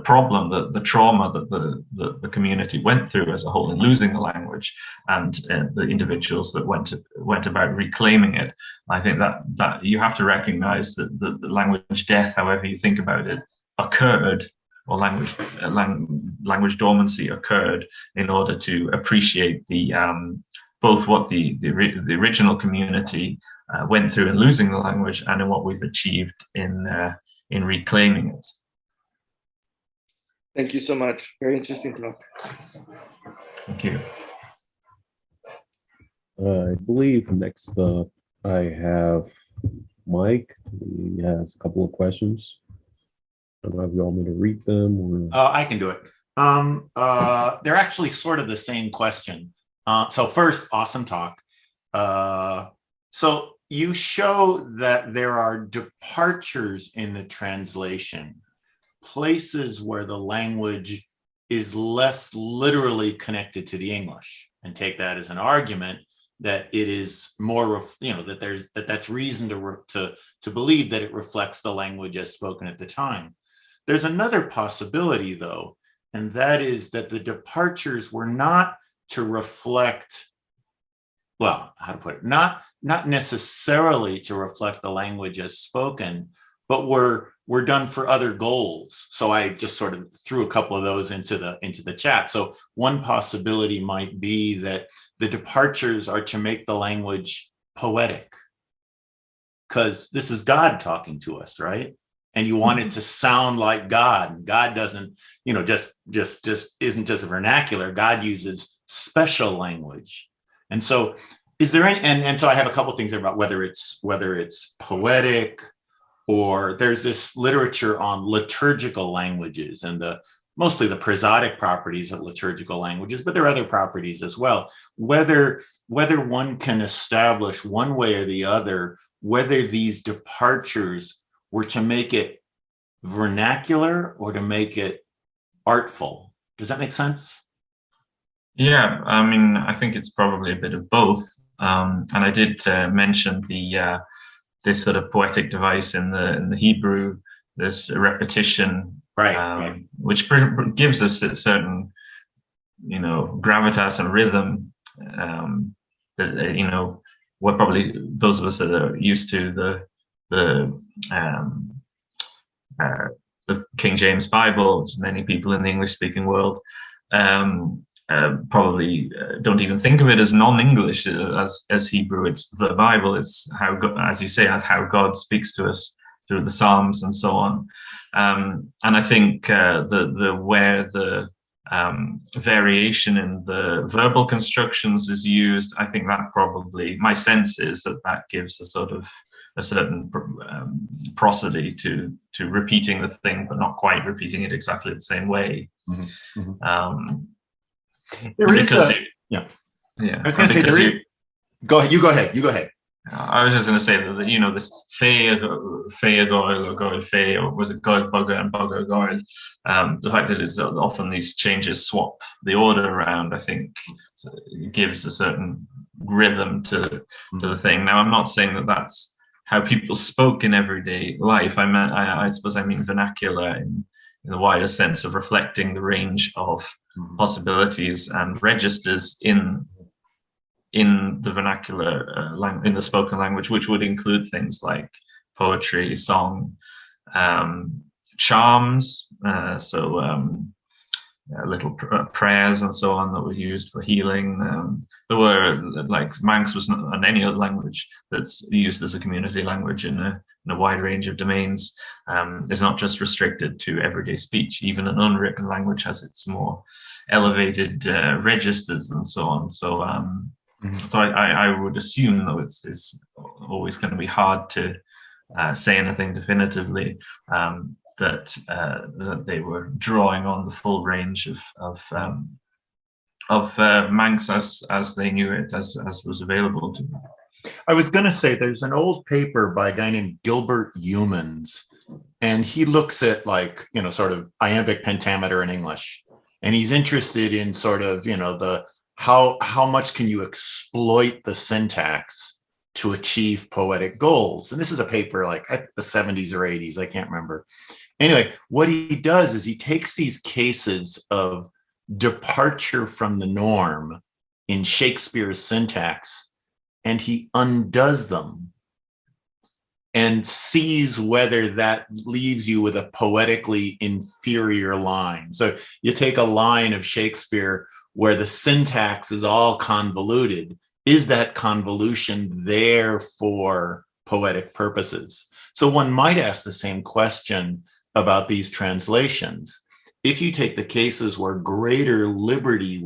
problem, the trauma that the community went through as a whole in losing the language, and the individuals that went about reclaiming it. I think that you have to recognize that the language death, however you think about it, occurred, or language dormancy occurred, in order to appreciate the both what the original community went through in losing the language, and in what we've achieved in reclaiming it. Thank you so much. Very interesting talk. Thank you. I believe next up I have Mike. He has a couple of questions. I don't know if you want me to read them. Or... I can do it. They're actually sort of the same question. So first, awesome talk. So you show that there are departures in the translation, places where the language is less literally connected to the English, and take that as an argument that it is more, that that's reason to believe that it reflects the language as spoken at the time. There's another possibility, though, and that is that the departures were not to reflect, well, how to put it, not necessarily to reflect the language as spoken, but were done for other goals. So I just sort of threw a couple of those into the chat. So one possibility might be that the departures are to make the language poetic, because this is God talking to us, right? And you want it to sound like God. And God doesn't, just isn't just a vernacular. God uses special language. And so is there any, and so I have a couple of things there about whether it's poetic, or there's this literature on liturgical languages and mostly the prosodic properties of liturgical languages, but there are other properties as well. Whether one can establish one way or the other, whether these departures were to make it vernacular or to make it artful. Does that make sense? Yeah, I mean, I think it's probably a bit of both. And I did mention this sort of poetic device in the Hebrew, this repetition, right. Which gives us a certain, gravitas and rhythm. That what probably those of us that are used to the King James Bible, which many people in the English-speaking world probably don't even think of it as non-English as Hebrew. It's the Bible. It's how God, as you say, how God speaks to us through the Psalms and so on. And I think where the variation in the verbal constructions is used, I think that probably, my sense is that gives a certain prosody to repeating the thing, but not quite repeating it exactly the same way. Mm-hmm. I was going to say Go ahead. I was just going to say that this Fé Goil or Goil Fé, or was it Goil Bugger and Bugger Goil? The fact that it's often these changes swap the order around, I think, gives a certain rhythm to the thing. Now, I'm not saying that that's how people spoke in everyday life. I suppose I mean vernacular in the wider sense of reflecting the range of possibilities and registers in the vernacular in the spoken language, which would include things like poetry, song, charms. little prayers and so on that were used for healing. There were, like, Manx was not on any other language that's used as a community language in a wide range of domains. It's not just restricted to everyday speech. Even an unwritten language has its more elevated registers and so on. So so I would assume, though, it's always going to be hard to say anything definitively, that they were drawing on the full range of Manx as they knew it, as was available to them. I was going to say there's an old paper by a guy named Gilbert Humans, and he looks at, like, sort of iambic pentameter in English, and he's interested in sort of, the how much can you exploit the syntax to achieve poetic goals. And this is a paper like the 70s or 80s, I can't remember. Anyway, what he does is he takes these cases of departure from the norm in Shakespeare's syntax, and he undoes them and sees whether that leaves you with a poetically inferior line. So you take a line of Shakespeare where the syntax is all convoluted. Is that convolution there for poetic purposes? So one might ask the same question about these translations. If you take the cases where greater liberty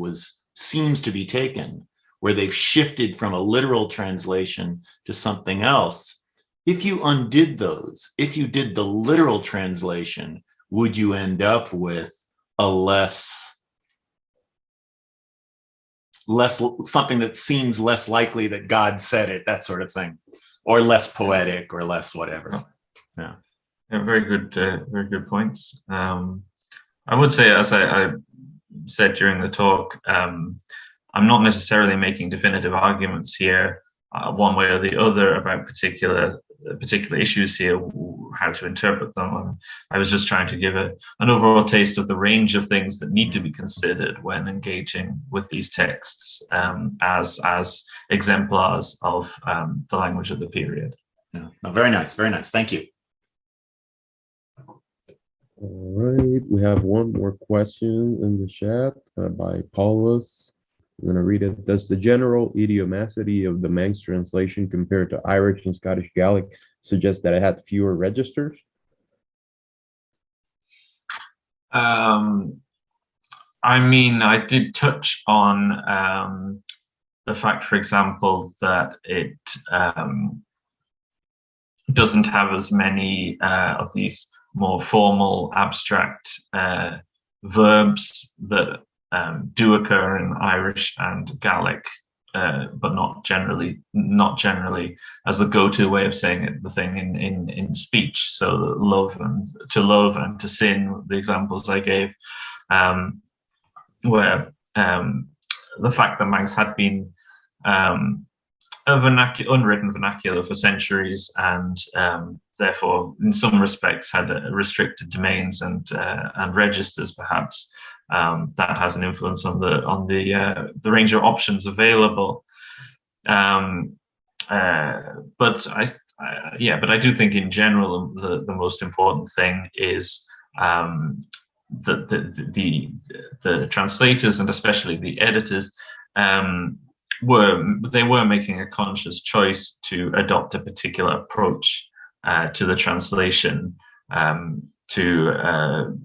seems to be taken, where they've shifted from a literal translation to something else, if you undid those, if you did the literal translation, would you end up with a less something that seems less likely that God said it, that sort of thing, or less poetic, or less whatever? Yeah, very good points. I would say, as I said during the talk, I'm not necessarily making definitive arguments here, one way or the other, about particular issues here, how to interpret them. I was just trying to give an overall taste of the range of things that need to be considered when engaging with these texts, as exemplars of the language of the period. Yeah. No, very nice, very nice. Thank you. All right, we have one more question in the chat by Paulus. I'm going to read it. Does the general idiomaticity of the Manx translation compared to Irish and Scottish Gaelic suggest that it had fewer registers? I mean, I did touch on the fact, for example, that it doesn't have as many of these more formal, abstract verbs that do occur in Irish and Gaelic, but not generally as the go-to way of saying it, the thing in speech. So love and to sin, the examples I gave, where the fact that Manx had been unwritten vernacular for centuries, and therefore in some respects had restricted domains and registers, perhaps. That has an influence on the range of options available. But I do think in general the most important thing is that the translators, and especially the editors, were making a conscious choice to adopt a particular approach to the translation, to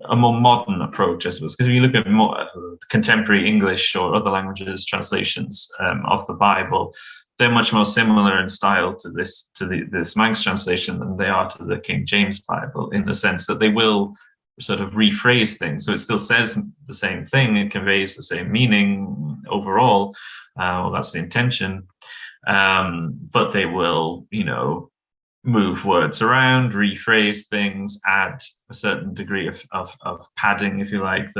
a more modern approach, I suppose. Because if you look at more contemporary English or other languages translations of the Bible, they're much more similar in style to this Manx translation than they are to the King James Bible, in the sense that they will sort of rephrase things. So it still says the same thing, it conveys the same meaning overall. Well, that's the intention. But they will, move words around, rephrase things, add a certain degree of padding, if you like,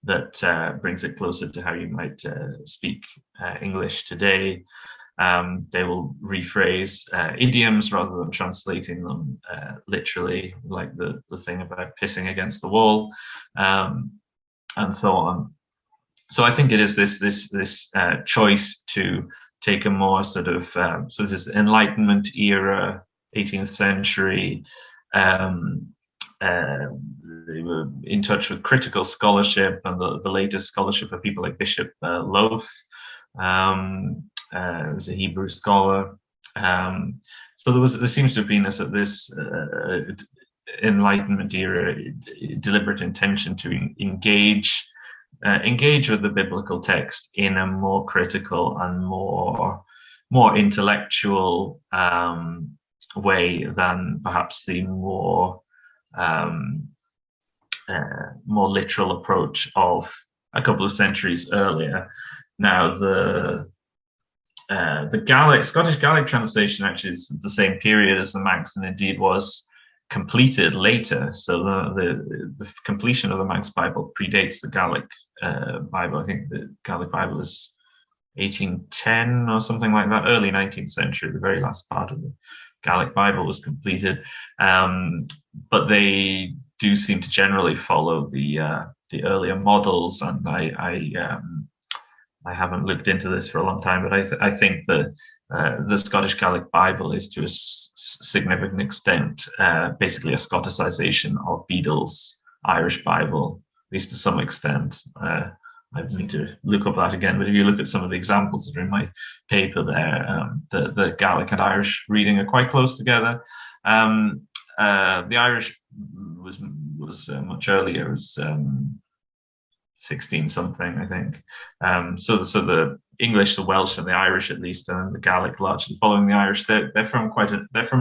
that brings it closer to how you might speak English today. They will rephrase idioms rather than translating them literally, like the thing about pissing against the wall, and so on. So I think it is this choice to take a more sort of so this is Enlightenment era, 18th century they were in touch with critical scholarship and the latest scholarship of people like Bishop Loth, who's a Hebrew scholar. So there seems to have been this Enlightenment era deliberate intention to engage with the biblical text in a more critical and more intellectual way than perhaps the more literal approach of a couple of centuries earlier. Now, the Scottish Gaelic translation actually is the same period as the Manx, and indeed was completed later. So the completion of the Manx Bible predates the Gaelic Bible. I think the Gaelic Bible is 1810 or something like that, early 19th century. The very last part of the Gaelic Bible was completed, but they do seem to generally follow the earlier models. And I haven't looked into this for a long time, but I think that the Scottish Gaelic Bible is to a significant extent basically a Scoticization of Beadle's Irish Bible, at least to some extent. I need to look up that again, but if you look at some of the examples that are in my paper there, the Gaelic and Irish reading are quite close together. The Irish was much earlier, it was 16 something, I think. So the English, the Welsh, and the Irish, at least, and the Gaelic largely following the Irish. They're from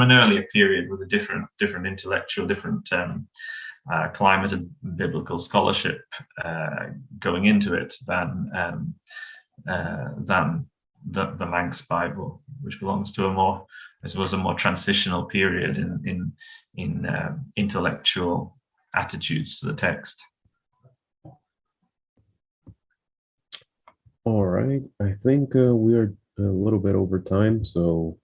an earlier period with a different intellectual, different climate of biblical scholarship going into it than the Manx Bible, which belongs to a more transitional period in intellectual attitudes to the text. All right, I think we are a little bit over time, so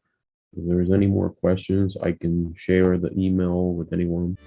if there's any more questions, I can share the email with anyone.